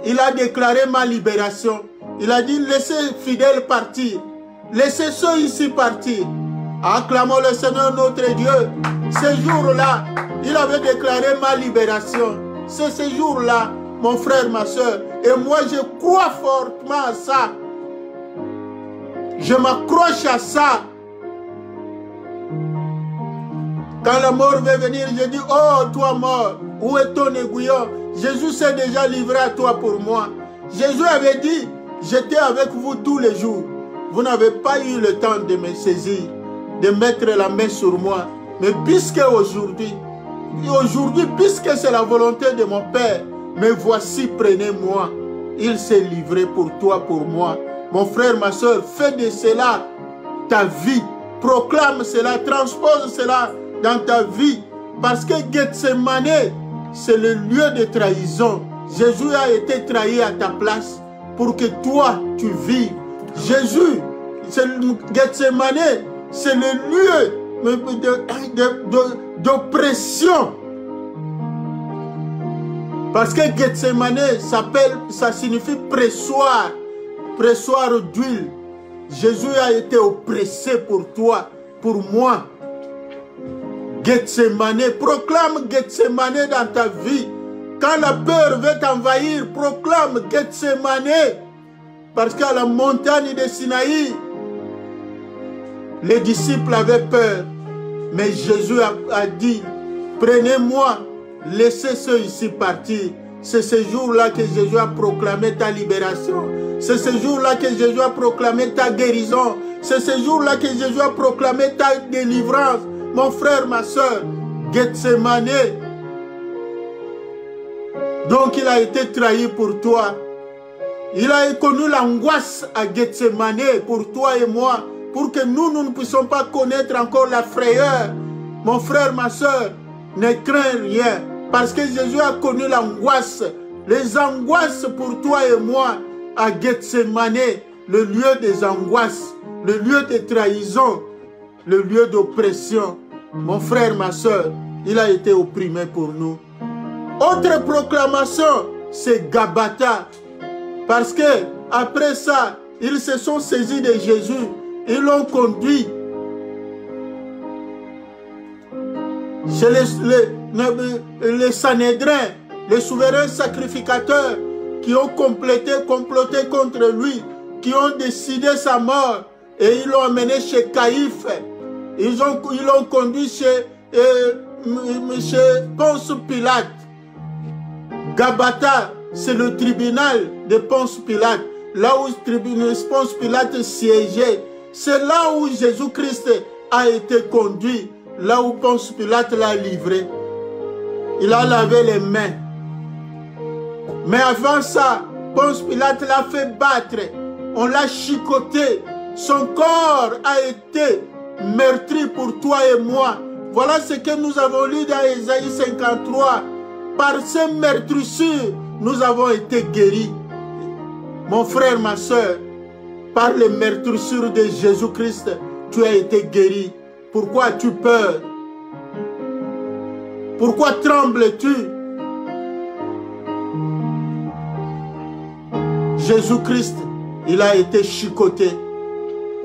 Il a déclaré ma libération. Il a dit, laissez fidèles partir. Laissez ceux ici partir. Acclamons le Seigneur notre Dieu. Ce jour-là, il avait déclaré ma libération. C'est ce jour-là, mon frère, ma soeur. Et moi, je crois fortement à ça. Je m'accroche à ça. Quand la mort va venir, je dis, oh, toi mort, où est ton aiguillon? Jésus s'est déjà livré à toi pour moi. Jésus avait dit, j'étais avec vous tous les jours. Vous n'avez pas eu le temps de me saisir, de mettre la main sur moi. Mais puisque aujourd'hui, puisque c'est la volonté de mon Père, me voici, prenez-moi. Il s'est livré pour toi, pour moi. Mon frère, ma soeur, fais de cela ta vie. Proclame cela, transpose cela dans ta vie. Parce que Gethsemane, c'est le lieu de trahison. Jésus a été trahi à ta place pour que toi, tu vives. Jésus, Gethsemane, c'est le lieu d'oppression. Parce que Gethsemane, ça signifie pressoir, pressoir d'huile. Jésus a été oppressé pour toi, pour moi. Gethsemane, proclame Gethsemane dans ta vie. Quand la peur veut t'envahir, proclame Gethsemane. Parce qu'à la montagne de Sinaï, les disciples avaient peur. Mais Jésus a dit, prenez-moi, laissez ceux ici partir. C'est ce jour-là que Jésus a proclamé ta libération. C'est ce jour-là que Jésus a proclamé ta guérison. C'est ce jour-là que Jésus a proclamé ta délivrance. Mon frère, ma soeur, Gethsemane. Donc il a été trahi pour toi. Il a connu l'angoisse à Gethsemane pour toi et moi. Pour que nous ne puissions pas connaître encore la frayeur. Mon frère, ma soeur, ne crains rien. Parce que Jésus a connu l'angoisse. Les angoisses pour toi et moi à Gethsemane. Le lieu des angoisses. Le lieu de trahison. Le lieu d'oppression. Mon frère, ma soeur, il a été opprimé pour nous. Autre proclamation, c'est Gabata. Parce que après ça, ils se sont saisis de Jésus. Ils l'ont conduit chez les Sanhédrins, les souverains sacrificateurs qui ont comploté contre lui, qui ont décidé sa mort et ils l'ont amené chez Caïphe. Ils l'ont conduit chez Ponce Pilate. Gabata, c'est le tribunal de Ponce Pilate, là où Ponce Pilate siégeait. C'est là où Jésus-Christ a été conduit, là où Ponce Pilate l'a livré. Il a lavé les mains. Mais avant ça, Ponce Pilate l'a fait battre. On l'a chicoté. Son corps a été meurtri pour toi et moi. Voilà ce que nous avons lu dans Ésaïe 53. Par ces meurtrissures, nous avons été guéris. Mon frère, ma soeur, par les meurtrissures de Jésus-Christ, tu as été guéri. Pourquoi as-tu peur? Pourquoi trembles-tu? Jésus-Christ, il a été chicoté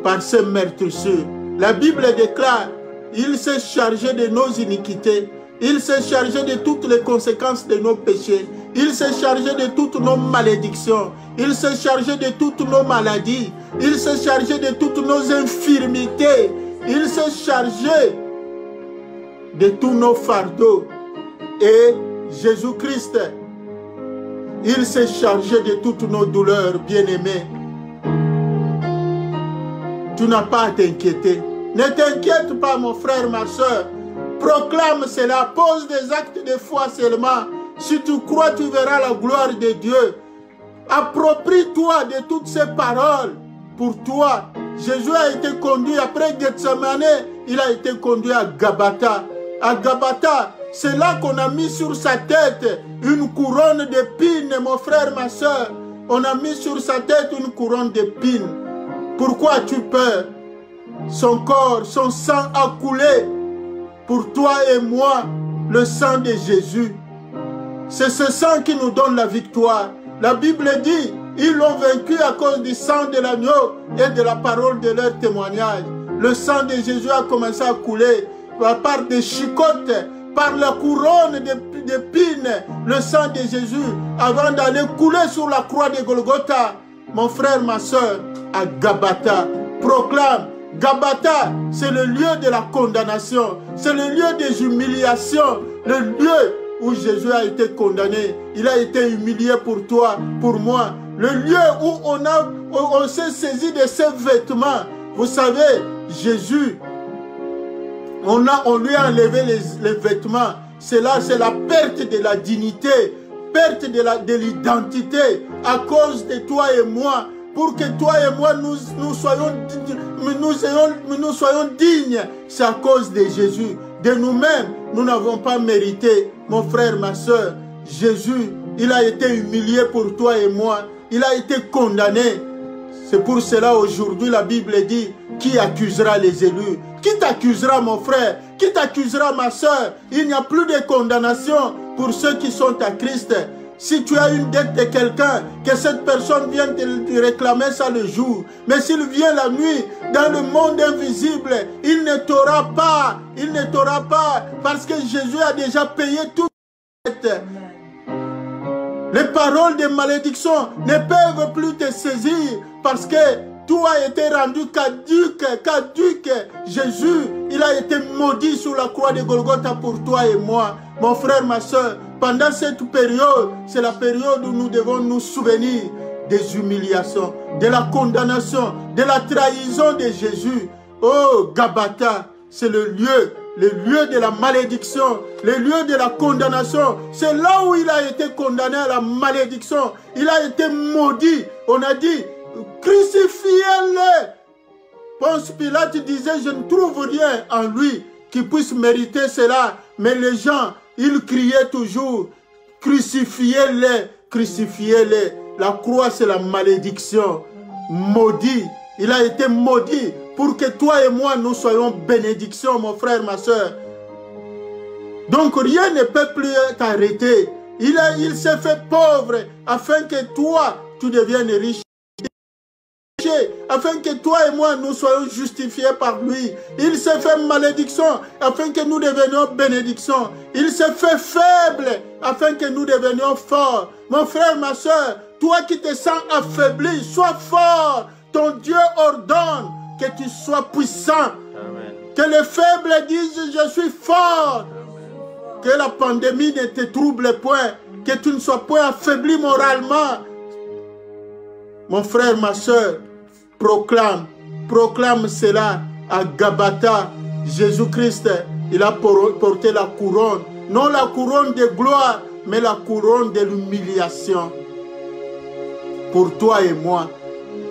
par ces meurtrisseurs. La Bible déclare, il s'est chargé de nos iniquités, il s'est chargé de toutes les conséquences de nos péchés, il s'est chargé de toutes nos malédictions, il s'est chargé de toutes nos maladies, il s'est chargé de toutes nos infirmités, il s'est chargé de tous nos fardeaux. Et Jésus-Christ, il s'est chargé de toutes nos douleurs, bien-aimés. Tu n'as pas à t'inquiéter. Ne t'inquiète pas, mon frère, ma soeur. Proclame cela, pose des actes de foi seulement. Si tu crois, tu verras la gloire de Dieu. Approprie-toi de toutes ces paroles pour toi. Jésus a été conduit après Gethsemane, il a été conduit à Gabata. À Gabata, c'est là qu'on a mis sur sa tête une couronne d'épines, mon frère, ma soeur. On a mis sur sa tête une couronne d'épines. Pourquoi as-tu peur? Son corps, son sang a coulé pour toi et moi, le sang de Jésus. C'est ce sang qui nous donne la victoire. La Bible dit, ils l'ont vaincu à cause du sang de l'agneau et de la parole de leur témoignage. Le sang de Jésus a commencé à couler par des chicottes, par la couronne d'épines, le sang de Jésus, avant d'aller couler sur la croix de Golgotha. Mon frère, ma soeur, à Gabata, proclame. Gabata, c'est le lieu de la condamnation, c'est le lieu des humiliations, le lieu où Jésus a été condamné. Il a été humilié pour toi, pour moi. Le lieu où on s'est saisi de ses vêtements. Vous savez, Jésus, on lui a enlevé les vêtements. C'est là, c'est la perte de la dignité, perte de l'identité à cause de toi et moi. Pour que toi et moi, nous soyons dignes. C'est à cause de Jésus. De nous-mêmes, nous n'avons pas mérité. Mon frère, ma soeur, Jésus, il a été humilié pour toi et moi. Il a été condamné. C'est pour cela aujourd'hui la Bible dit, qui accusera les élus? Qui t'accusera, mon frère? Qui t'accusera, ma soeur? Il n'y a plus de condamnation pour ceux qui sont à Christ. Si tu as une dette de quelqu'un, que cette personne vienne te réclamer ça le jour. Mais s'il vient la nuit, dans le monde invisible, il ne t'aura pas. Il ne t'aura pas. Parce que Jésus a déjà payé toute dette. Les paroles de malédiction ne peuvent plus te saisir. Parce que tout a été rendu caduc. Jésus, il a été maudit sur la croix de Golgotha pour toi et moi. Mon frère, ma soeur, pendant cette période, c'est la période où nous devons nous souvenir des humiliations, de la condamnation, de la trahison de Jésus. Oh, Gabata, c'est le lieu de la malédiction, le lieu de la condamnation. C'est là où il a été condamné à la malédiction. Il a été maudit. On a dit, crucifiez-le. Ponce Pilate disait, je ne trouve rien en lui qui puisse mériter cela. Mais les gens, ils criaient toujours, crucifiez-le, crucifiez-le. La croix, c'est la malédiction. Maudit. Il a été maudit pour que toi et moi, nous soyons bénédiction, mon frère, ma soeur. Donc, rien ne peut plus t'arrêter. Il s'est fait pauvre afin que toi, tu deviennes riche. Afin que toi et moi, nous soyons justifiés par lui. Il s'est fait malédiction afin que nous devenions bénédiction. Il s'est fait faible afin que nous devenions forts. Mon frère, ma soeur, toi qui te sens affaibli, sois fort. Ton Dieu ordonne que tu sois puissant. Amen. Que les faibles disent, je suis fort. Amen. Que la pandémie ne te trouble point. Que tu ne sois point affaibli moralement. Mon frère, ma soeur, proclame cela à Gabata. Jésus-Christ, il a porté la couronne. Non la couronne de gloire, mais la couronne de l'humiliation. Pour toi et moi.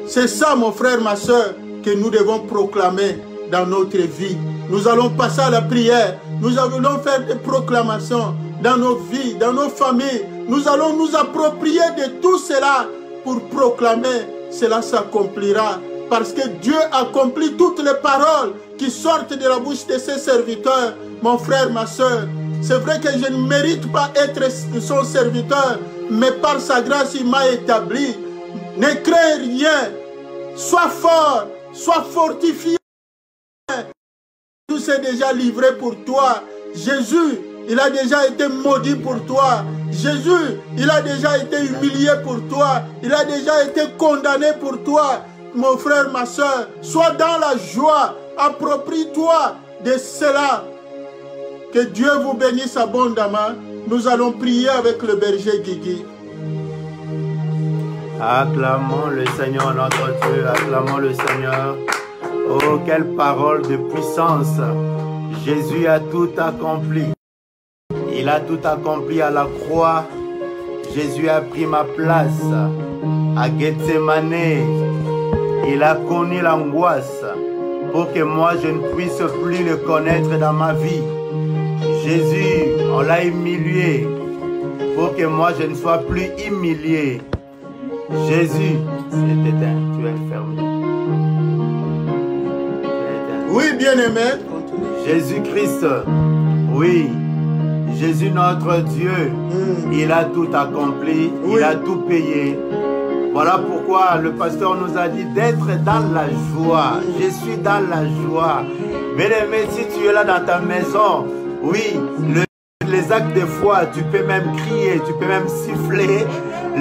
C'est ça, mon frère, ma soeur, que nous devons proclamer dans notre vie. Nous allons passer à la prière. Nous allons faire des proclamations dans nos vies, dans nos familles. Nous allons nous approprier de tout cela pour proclamer. Cela s'accomplira. Parce que Dieu accomplit toutes les paroles qui sortent de la bouche de ses serviteurs. Mon frère, ma soeur, C'est vrai que je ne mérite pas être son serviteur, mais par sa grâce, il m'a établi. Ne crains rien. Sois fort, sois fortifié. Tout s'est déjà livré pour toi. Jésus, il a déjà été maudit pour toi. Jésus, il a déjà été humilié pour toi. Il a déjà été condamné pour toi. Mon frère, ma soeur, sois dans la joie. Approprie-toi de cela. Que Dieu vous bénisse abondamment. Nous allons prier avec le berger Guigui. Acclamons le Seigneur notre Dieu, acclamons le Seigneur. Oh, quelle parole de puissance. Jésus a tout accompli. Il a tout accompli à la croix. Jésus a pris ma place. À Gethsemane, il a connu l'angoisse pour que moi je ne puisse plus le connaître dans ma vie. Jésus, on l'a humilié pour que moi je ne sois plus humilié. Jésus, c'est éteint, tu es fermé. Oui, bien-aimé. Jésus-Christ, oui, Jésus notre Dieu, il a tout accompli, il a tout payé. Voilà pourquoi le pasteur nous a dit d'être dans la joie. Je suis dans la joie. Bien-aimé, si tu es là dans ta maison, oui, les actes de foi, tu peux même crier, tu peux même siffler.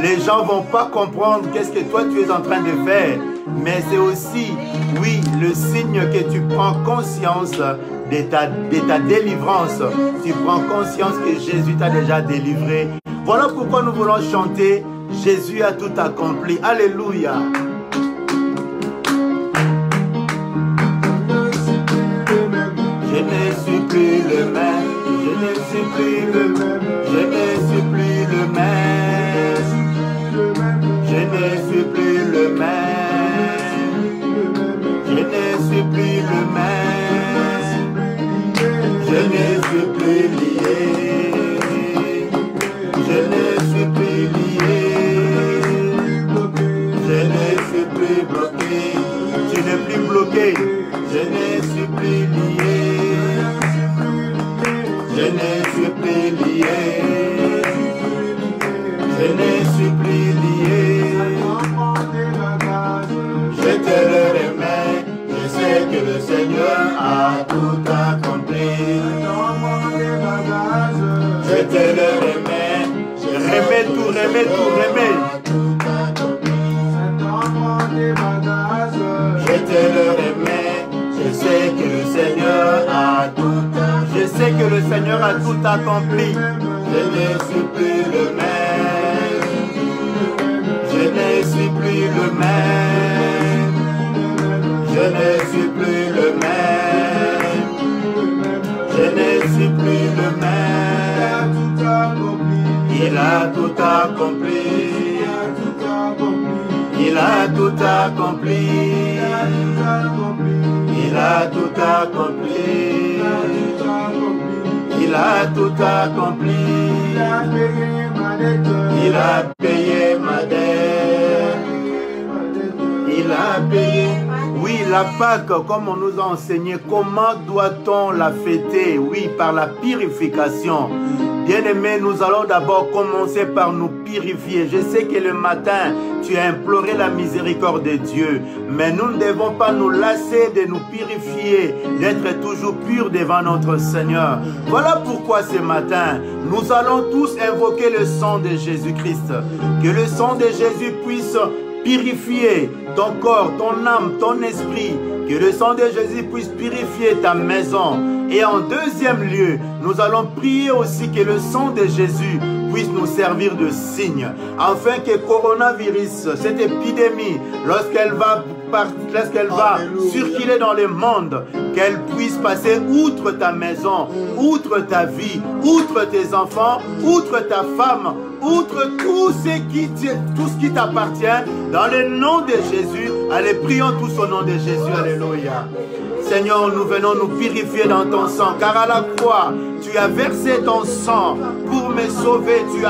Les gens ne vont pas comprendre qu'est-ce que toi tu es en train de faire. Mais c'est aussi, oui, le signe que tu prends conscience de ta délivrance. Tu prends conscience que Jésus t'a déjà délivré. Voilà pourquoi nous voulons chanter Jésus a tout accompli. Alléluia. Je ne suis plus le même. Je ne suis plus le même. Je ne suis plus le même. Je ne suis plus le même. Je ne suis plus le même. Je ne suis plus lié. Je ne suis plus lié. Je ne suis plus bloqué. Tu n'es plus bloqué. Je ne suis plus lié. Je ne suis plus lié. Je ne suis plus lié. Je te le remets. Je sais que le Seigneur a tout accompli. Je te le remets. Je remets tout, remets tout, remets. Je te le remets. Je sais que le Seigneur a tout accompli. Je sais que le Seigneur a tout accompli. Je ne suis plus le même. Je ne suis plus le même. Je ne suis plus le même. Je ne suis plus le même. Il a tout accompli. Il a tout accompli. Il a tout accompli. Il a tout accompli. Il a payé ma dette. Il a payé. Oui, la Pâque, comme on nous a enseigné, comment doit-on la fêter? Oui, par la purification. Bien-aimés, nous allons d'abord commencer par nous purifier. Je sais que le matin, tu as imploré la miséricorde de Dieu. Mais nous ne devons pas nous lasser de nous purifier, d'être toujours purs devant notre Seigneur. Voilà pourquoi ce matin, nous allons tous invoquer le sang de Jésus-Christ. Que le sang de Jésus puisse purifier ton corps, ton âme, ton esprit. Que le sang de Jésus puisse purifier ta maison. Et en deuxième lieu, nous allons prier aussi que le sang de Jésus puisse nous servir de signe, afin que coronavirus, cette épidémie, lorsqu'elle va circuler dans le monde, qu'elle puisse passer outre ta maison, outre ta vie, outre tes enfants, outre ta femme, outre tout ce qui t'appartient, dans le nom de Jésus. Allez, prions tous au nom de Jésus. Alléluia. Seigneur, nous venons nous purifier dans ton sang, car à la croix, tu as versé ton sang pour me sauver. Tu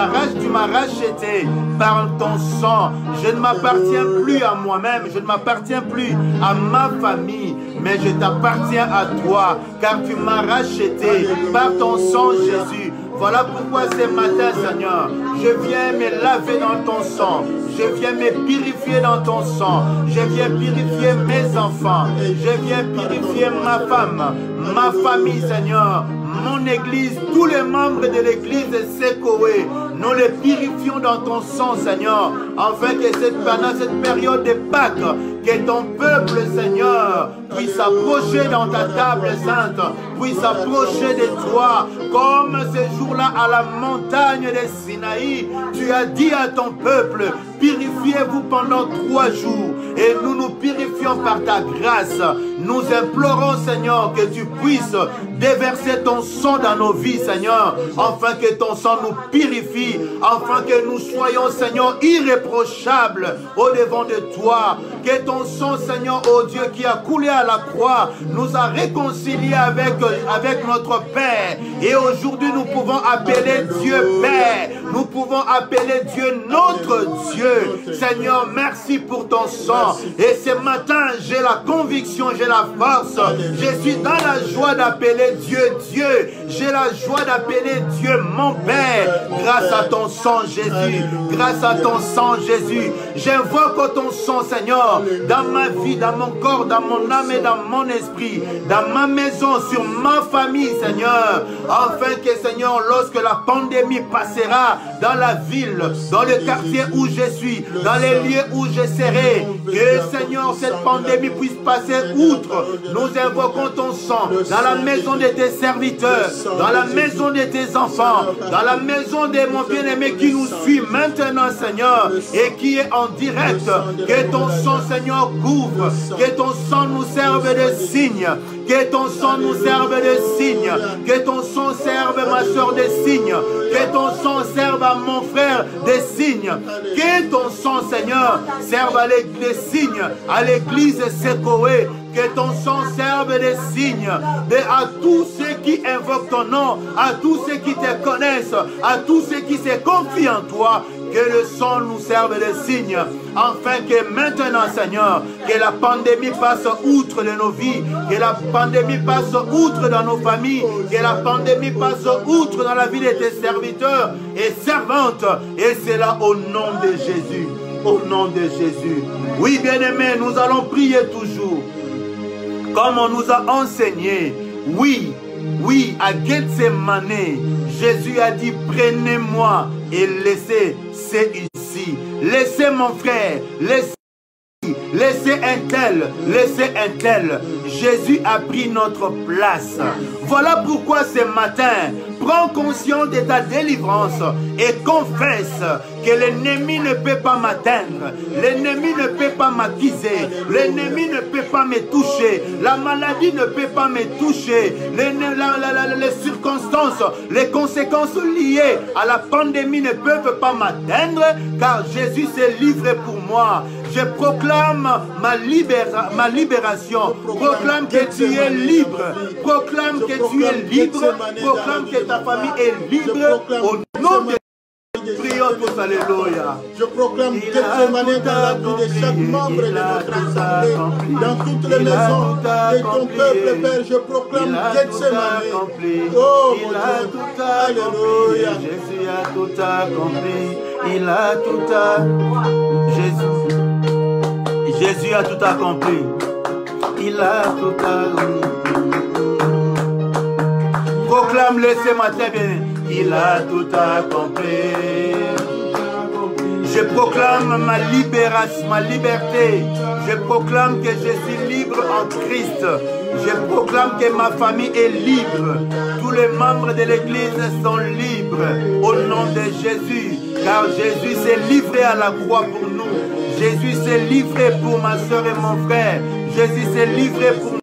m'as racheté par ton sang. Je ne m'appartiens plus à moi-même, je ne m'appartiens plus à ma famille, mais je t'appartiens à toi, car tu m'as racheté par ton sang, Jésus. Voilà pourquoi ce matin, Seigneur, je viens me laver dans ton sang. Je viens me purifier dans ton sang. Je viens purifier mes enfants. Je viens purifier ma femme, ma famille, Seigneur. Mon église, tous les membres de l'église de Sekoé, nous les purifions dans ton sang, Seigneur, afin que pendant cette période de Pâques, que ton peuple, Seigneur, puisse s'approcher dans ta table sainte, puisse s'approcher de toi, comme ce jour-là à la montagne de Sinaï, tu as dit à ton peuple, purifiez-vous pendant 3 jours, et nous nous purifions par ta grâce. Nous implorons, Seigneur, que tu puisses déverser ton sang dans nos vies, Seigneur, afin que ton sang nous purifie, afin que nous soyons, Seigneur, irréprochables au-devant de toi. Que ton sang, Seigneur, oh Dieu, qui a coulé à la croix, nous a réconciliés avec notre Père. Et aujourd'hui, nous pouvons appeler Dieu Père. Nous pouvons appeler Dieu notre Dieu. Seigneur, merci pour ton sang. Et ce matin, j'ai la conviction, j'ai la force. Je suis dans la joie d'appeler Dieu Dieu. J'ai la joie d'appeler Dieu mon Père. Grâce à ton sang, Jésus. Grâce à ton sang, Jésus. J'invoque ton sang, Seigneur, dans ma vie, dans mon corps, dans mon âme et dans mon esprit, dans ma maison, sur ma famille, Seigneur. Afin que, Seigneur, lorsque la pandémie passera dans la ville, dans le quartier où je suis, dans les lieux où je serai, que, Seigneur, cette pandémie puisse passer outre. Nous invoquons ton sang dans la maison de tes serviteurs, dans la maison de tes enfants, dans la maison de mon bien-aimé qui nous suit maintenant, Seigneur, et qui est en direct. Que ton sang, Seigneur, couvre, que ton sang nous serve de signe, que ton sang nous serve de signe, que ton sang serve ma soeur de signe, que ton sang serve à mon frère des signes, que ton sang, Seigneur, serve à l'église signes, à l'église Sekoé, que ton sang serve des signes à tous ceux qui invoquent ton nom, à tous ceux qui te connaissent, à tous ceux qui se confient en toi. Que le sang nous serve de signe, afin que maintenant, Seigneur, que la pandémie passe outre de nos vies, que la pandémie passe outre dans nos familles, que la pandémie passe outre dans la vie de tes serviteurs et servantes. Et c'est là au nom de Jésus. Au nom de Jésus. Oui, bien-aimés, nous allons prier toujours comme on nous a enseigné. Oui, oui, à Gethsemane, Jésus a dit, prenez-moi et laissez, c'est ici. Laissez mon frère, laissez un tel. Jésus a pris notre place. Voilà pourquoi ce matin, prends conscience de ta délivrance et confesse que l'ennemi ne peut pas m'atteindre, l'ennemi ne peut pas m'accuser, l'ennemi ne peut pas me toucher, la maladie ne peut pas me toucher, les circonstances, les conséquences liées à la pandémie ne peuvent pas m'atteindre, car Jésus s'est livré pour moi. Je proclame ma libération. Proclame que tu es libre. Proclame que tu es libre. Proclame que ta famille est libre. Au nom de prions tous, alléluia. Je proclame Gethsemane dans la vie de chaque membre de notre assemblée, dans toutes les maisons de ton peuple, Père. Je proclame Gethsemane. Oh mon Dieu, alléluia. Jésus a tout accompli. Il a tout accompli. Jésus a tout accompli. Il a tout accompli. Proclame-le ce matin, bien. Il a tout accompli. Je proclame ma libération, ma liberté. Je proclame que je suis libre en Christ. Je proclame que ma famille est libre. Tous les membres de l'Église sont libres au nom de Jésus. Car Jésus s'est livré à la croix pour nous. Jésus s'est livré pour ma soeur et mon frère. Jésus s'est livré pour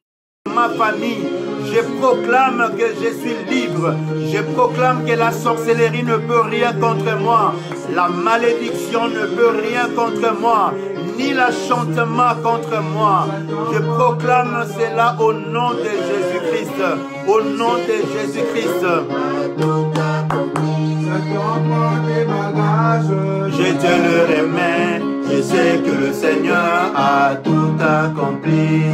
ma famille. Je proclame que je suis libre. Je proclame que la sorcellerie ne peut rien contre moi. La malédiction ne peut rien contre moi. Ni l'achantement contre moi. Je proclame cela au nom de Jésus-Christ. Au nom de Jésus-Christ. Je te le remets. Je sais que le Seigneur a tout accompli.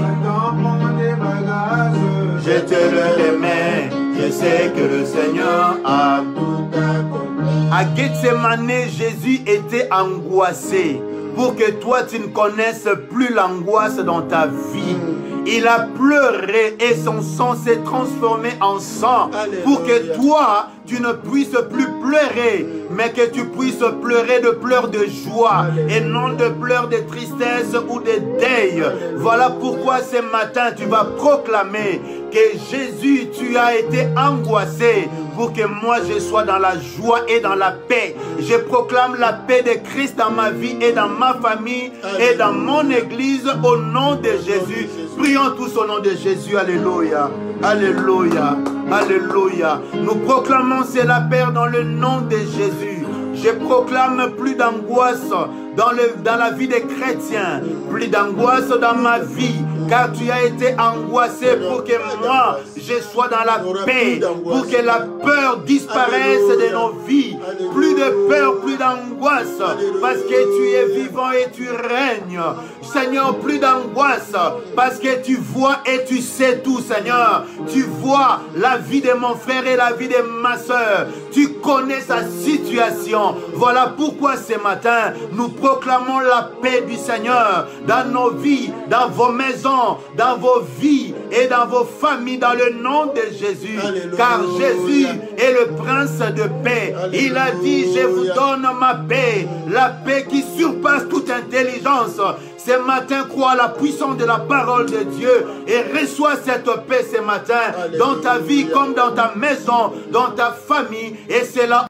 je te le remets. Je sais que le Seigneur a tout accompli. À Gethsemane, Jésus était angoissé pour que toi tu ne connaisses plus l'angoisse dans ta vie. Il a pleuré et son sang s'est transformé en sang. Alléluia. Pour que toi tu ne puisses plus pleurer, mais que tu puisses pleurer de pleurs de joie. Alléluia. Et non de pleurs de tristesse ou de deuil. Alléluia. Voilà pourquoi ce matin tu vas proclamer que Jésus, tu as été angoissé pour que moi je sois dans la joie et dans la paix. Je proclame la paix de Christ dans ma vie et dans ma famille. Alléluia. Et dans mon église au nom de Jésus. Prions tous au nom de Jésus. Alléluia. Alléluia. Alléluia. Nous proclamons cela, Père, dans le nom de Jésus. Je proclame plus d'angoisse dans la vie des chrétiens, plus d'angoisse dans ma vie, car tu as été angoissé pour que moi, je sois dans la paix, pour que la peur disparaisse de nos vies. Plus de peur, plus d'angoisse, parce que tu es vivant et tu règnes. Seigneur, plus d'angoisse, parce que tu vois et tu sais tout, Seigneur. Tu vois la vie de mon frère et la vie de ma soeur. Tu connais sa situation. Voilà pourquoi ce matin, nous proclamons la paix du Seigneur dans nos vies, dans vos maisons, dans vos vies et dans vos familles, dans le nom de Jésus. Alléluia. Car Jésus est le prince de paix. Alléluia. Il a dit, je vous donne ma paix, la paix qui surpasse toute intelligence. Ce matin, crois à la puissance de la parole de Dieu et reçois cette paix ce matin. Alléluia. Dans ta vie comme dans ta maison, dans ta famille. Et c'est là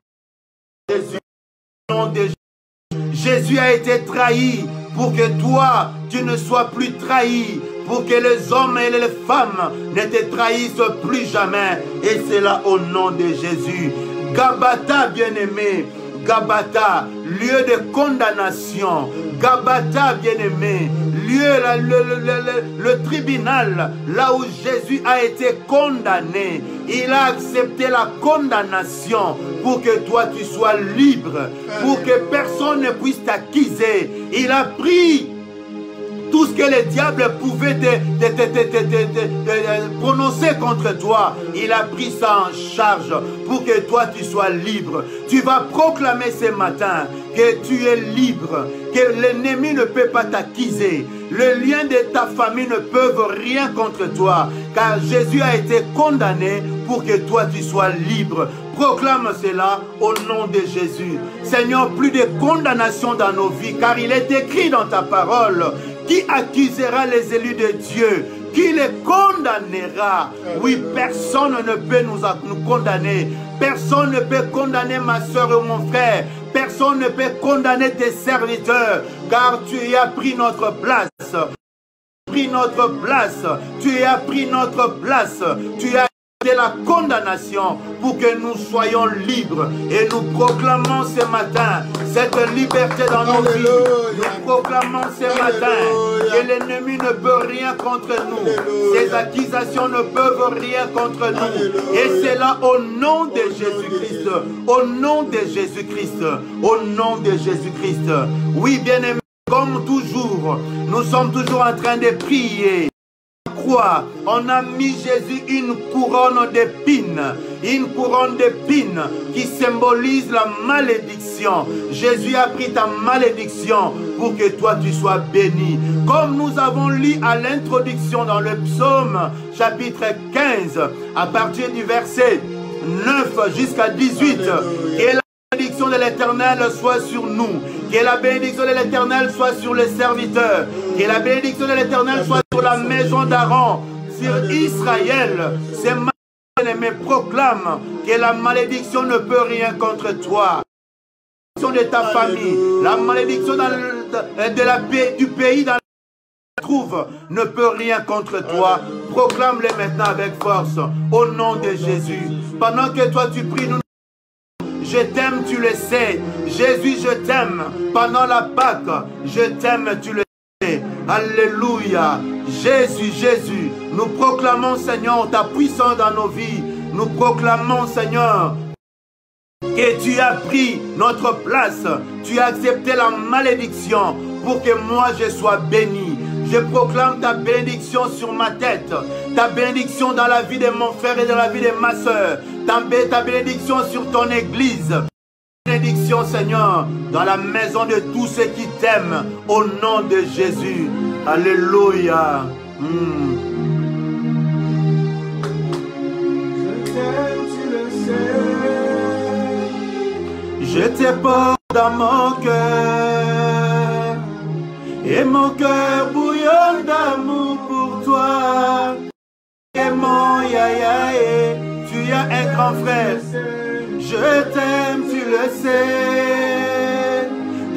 Jésus. Jésus a été trahi pour que toi, tu ne sois plus trahi, pour que les hommes et les femmes ne te trahissent plus jamais. Et c'est là au nom de Jésus. Gabata, bien-aimé, Gabata, lieu de condamnation. Gabata, bien-aimé, le tribunal, là où Jésus a été condamné. Il a accepté la condamnation pour que toi tu sois libre, pour que personne ne puisse t'accuser. Il a pris tout ce que le diable pouvait prononcer contre toi. Il a pris ça en charge pour que toi tu sois libre. Tu vas proclamer ce matin que tu es libre, que l'ennemi ne peut pas t'accuser. Le lien de ta famille ne peut rien contre toi, car Jésus a été condamné pour que toi tu sois libre. Proclame cela au nom de Jésus. Seigneur, plus de condamnation dans nos vies, car il est écrit dans ta parole: qui accusera les élus de Dieu? Qui les condamnera? Oui, personne ne peut nous condamner. Personne ne peut condamner ma soeur ou mon frère. Personne ne peut condamner tes serviteurs, car tu as pris notre place. Tu as pris notre place. Tu as de la condamnation pour que nous soyons libres. Et nous proclamons ce matin cette liberté dans nos vies. Nous proclamons ce matin que l'ennemi ne peut rien contre nous. Ces accusations ne peuvent rien contre nous. Et c'est là au nom de Jésus-Christ. Au nom de Jésus-Christ. Au nom de Jésus-Christ. Oui, bien-aimés, comme toujours, nous sommes toujours en train de prier. On a mis Jésus une couronne d'épines. Une couronne d'épines qui symbolise la malédiction. Jésus a pris ta malédiction pour que toi tu sois béni. Comme nous avons lu à l'introduction dans le psaume chapitre 15, à partir du verset 9 jusqu'à 18. Et la bénédiction de l'Éternel soit sur nous. Que la bénédiction de l'Éternel soit sur les serviteurs. Que la bénédiction de l'Éternel soit sur la maison d'Aaron, sur Israël. Ces bien-aimés proclament que la malédiction ne peut rien contre toi. La malédiction de ta famille, la malédiction du pays dans lequel tu te trouves ne peut rien contre toi. Proclame-le maintenant avec force au nom de Jésus. Pendant que toi tu pries, nous je t'aime, tu le sais. Jésus, je t'aime. Pendant la Pâque, je t'aime, tu le sais. Alléluia. Jésus, Jésus, nous proclamons, Seigneur, ta puissance dans nos vies. Nous proclamons, Seigneur, que tu as pris notre place. Tu as accepté la malédiction pour que moi je sois béni. Je proclame ta bénédiction sur ma tête, ta bénédiction dans la vie de mon frère et dans la vie de ma soeur, ta bénédiction sur ton église. Bénédiction, Seigneur, dans la maison de tous ceux qui t'aiment, au nom de Jésus. Alléluia. Je te porte dans mon cœur, et mon cœur bouillonne d'amour pour toi. Et mon yaya, tu as un grand frère. Je t'aime, tu le sais.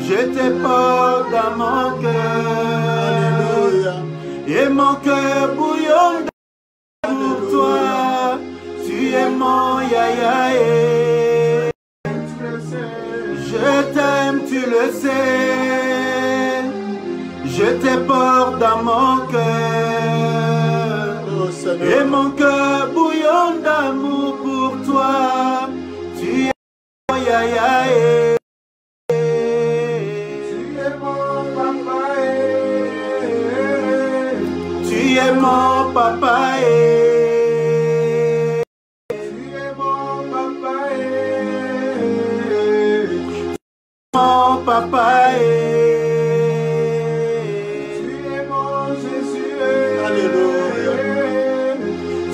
Je te porte dans mon cœur. Et mon cœur bouillonne pour toi. Tu es mon yaya. Je t'aime, tu le sais. Je te porte dans mon cœur. Et mon cœur bouillonne d'amour pour toi. Tu es mon yaya. Tu es mon papa. Tu es mon papa. Tu es mon papa. Mon papa. Tu es mon Jésus. Alléluia.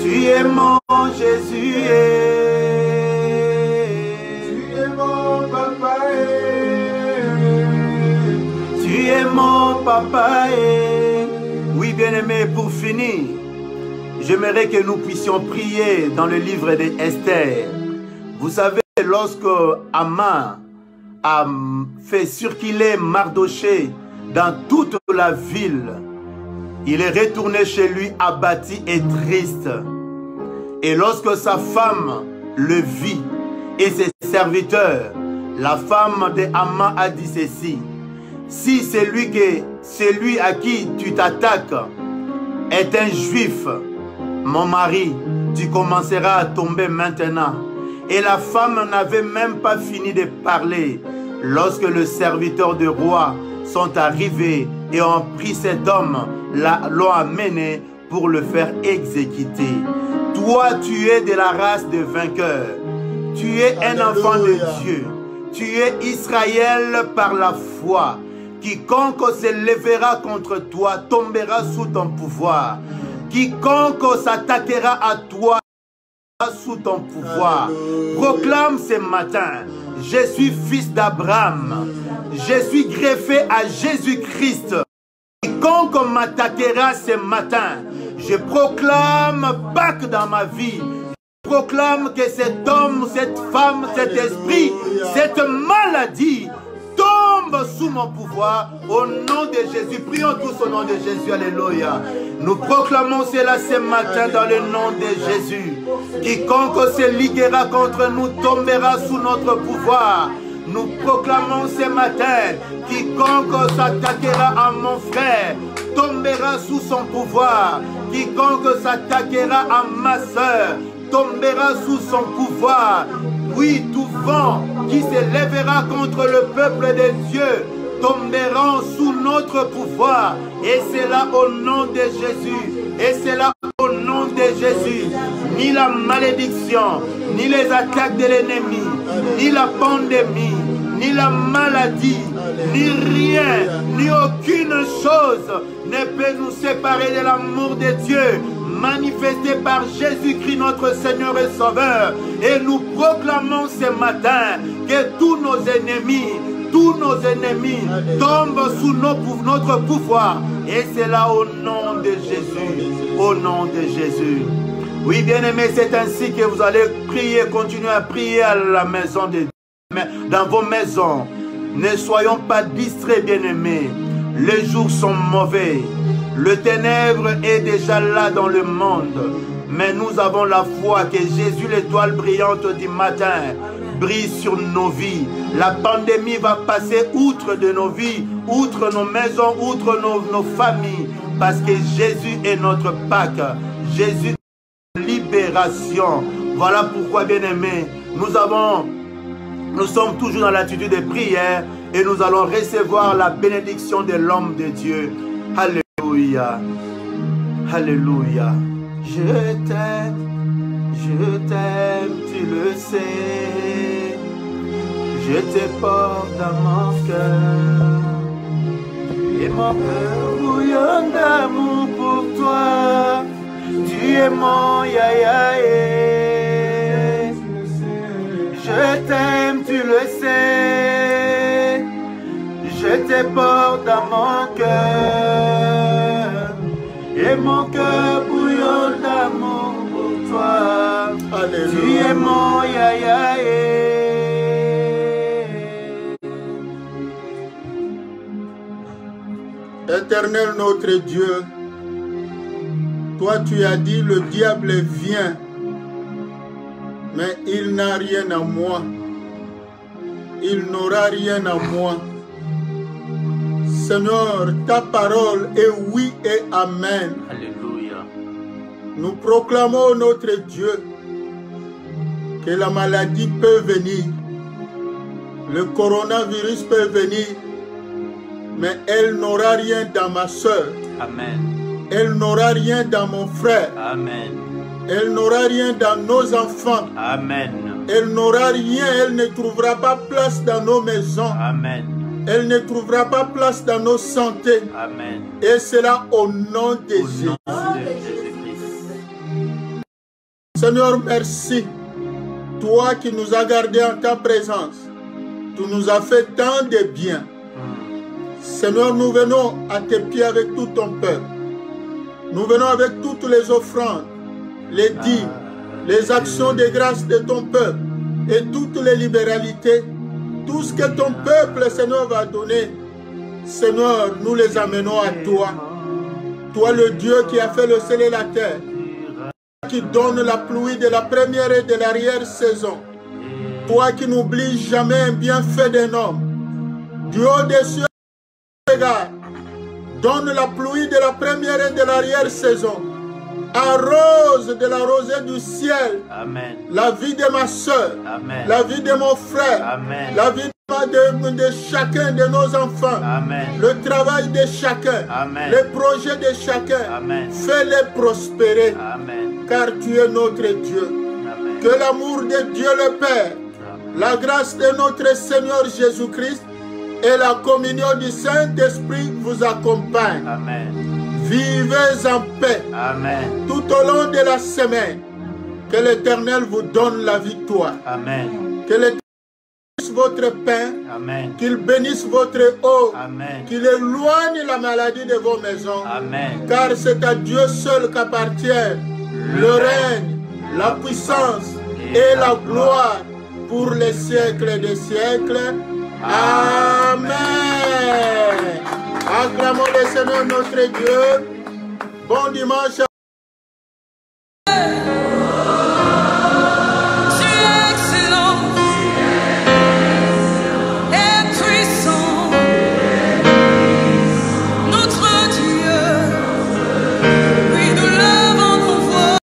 Tu es mon Jésus. Tu es mon papa. Oui, bien-aimé, pour finir, j'aimerais que nous puissions prier dans le livre d'Esther. Vous savez, lorsque Haman a fait circuler Mardochée dans toute la ville, il est retourné chez lui abattu et triste. Et lorsque sa femme le vit et ses serviteurs, la femme de Haman a dit ceci: si celui à qui tu t'attaques est un juif, mon mari, tu commenceras à tomber maintenant. Et la femme n'avait même pas fini de parler lorsque le serviteur du roi sont arrivés et ont pris cet homme, l'ont amené pour le faire exécuter. Toi, tu es de la race de vainqueurs. Tu es un enfant de Dieu. Tu es Israël par la foi. Quiconque se lèvera contre toi tombera sous ton pouvoir. Quiconque s'attaquera à toi sous ton pouvoir. Proclame ce matin: je suis fils d'Abraham. Je suis greffé à Jésus-Christ. Quiconque m'attaquera ce matin, je proclame Pâques dans ma vie. Je proclame que cet homme, cette femme, cet esprit, cette maladie tombe sous mon pouvoir au nom de Jésus. Prions tous au nom de Jésus. Alléluia. Nous proclamons cela ce matin dans le nom de Jésus. Quiconque se liguera contre nous tombera sous notre pouvoir. Nous proclamons ce matin: quiconque s'attaquera à mon frère tombera sous son pouvoir. Quiconque s'attaquera à ma soeur tombera sous son pouvoir. Oui, tout vent qui se lèvera contre le peuple de Dieu tomberont sous notre pouvoir. Et c'est là au nom de Jésus. Et c'est là au nom de Jésus. Ni la malédiction, ni les attaques de l'ennemi, ni la pandémie, ni la maladie, ni rien, ni aucune chose ne peut nous séparer de l'amour de Dieu manifesté par Jésus-Christ notre Seigneur et Sauveur. Et nous proclamons ce matin que tous nos ennemis tombent sous notre pouvoir. Et c'est là au nom de Jésus. Au nom de Jésus. Oui, bien-aimés, c'est ainsi que vous allez prier, continuer à prier à la maison de Dieu. Dans vos maisons, ne soyons pas distraits, bien-aimés. Les jours sont mauvais. Le ténèbre est déjà là dans le monde. Mais nous avons la foi que Jésus, l'étoile brillante du matin, brille sur nos vies. La pandémie va passer outre de nos vies, outre nos maisons, outre nos familles. Parce que Jésus est notre Pâques. Jésus est notre libération. Voilà pourquoi, bien-aimés, nous sommes toujours dans l'attitude de prière et nous allons recevoir la bénédiction de l'homme de Dieu. Alléluia. Alléluia. Alléluia. Je t'aime, tu le sais. Je te porte dans mon cœur. Et mon cœur bouillonne d'amour pour toi. Tu es mon yayaé. Je t'aime, tu le sais. Je te porte dans mon cœur. Et mon cœur bouillonne d'amour pour toi. Alléluia. Tu es mon yayaé. Éternel notre Dieu, toi tu as dit le diable vient, mais il n'a rien à moi. Il n'aura rien à moi. Seigneur, ta parole est oui et amen. Alléluia. Nous proclamons notre Dieu que la maladie peut venir, le coronavirus peut venir, mais elle n'aura rien dans ma soeur. Amen. Elle n'aura rien dans mon frère. Amen. Elle n'aura rien dans nos enfants. Amen. Elle n'aura rien, elle ne trouvera pas place dans nos maisons. Amen. Elle ne trouvera pas place dans nos santé. Amen. Et cela au nom de Jésus. Au nom de Jésus-Christ. Seigneur, merci. Toi qui nous as gardés en ta présence. Tu nous as fait tant de bien. Seigneur, nous venons à tes pieds avec tout ton peuple. Nous venons avec toutes les offrandes, les dîmes, les actions de grâce de ton peuple et toutes les libéralités. Tout ce que ton peuple, Seigneur, va donner, Seigneur, nous les amenons à toi. Toi, le Dieu qui a fait le ciel et la terre, qui donne la pluie de la première et de l'arrière-saison. Toi qui n'oublies jamais un bienfait d'un homme. Du haut des cieux, regarde, donne la pluie de la première et de l'arrière-saison. Arrose de la rosée du ciel. Amen. La vie de ma soeur. Amen. La vie de mon frère. Amen. La vie de chacun de nos enfants. Amen. Le travail de chacun. Amen. Les projets de chacun. Amen. Fais-les prospérer. Amen. Car tu es notre Dieu. Amen. Que l'amour de Dieu le Père, la grâce de notre Seigneur Jésus-Christ et la communion du Saint-Esprit vous accompagnent. Amen. Vivez en paix. Amen. Tout au long de la semaine. Que l'Éternel vous donne la victoire. Amen. Que l'Éternel bénisse votre pain. Amen. Qu'il bénisse votre eau. Amen. Qu'il éloigne la maladie de vos maisons. Amen. Car c'est à Dieu seul qu'appartient le règne, la puissance et la gloire pour les siècles des siècles. Amen. Acclamons le Seigneur notre Dieu. Bon dimanche.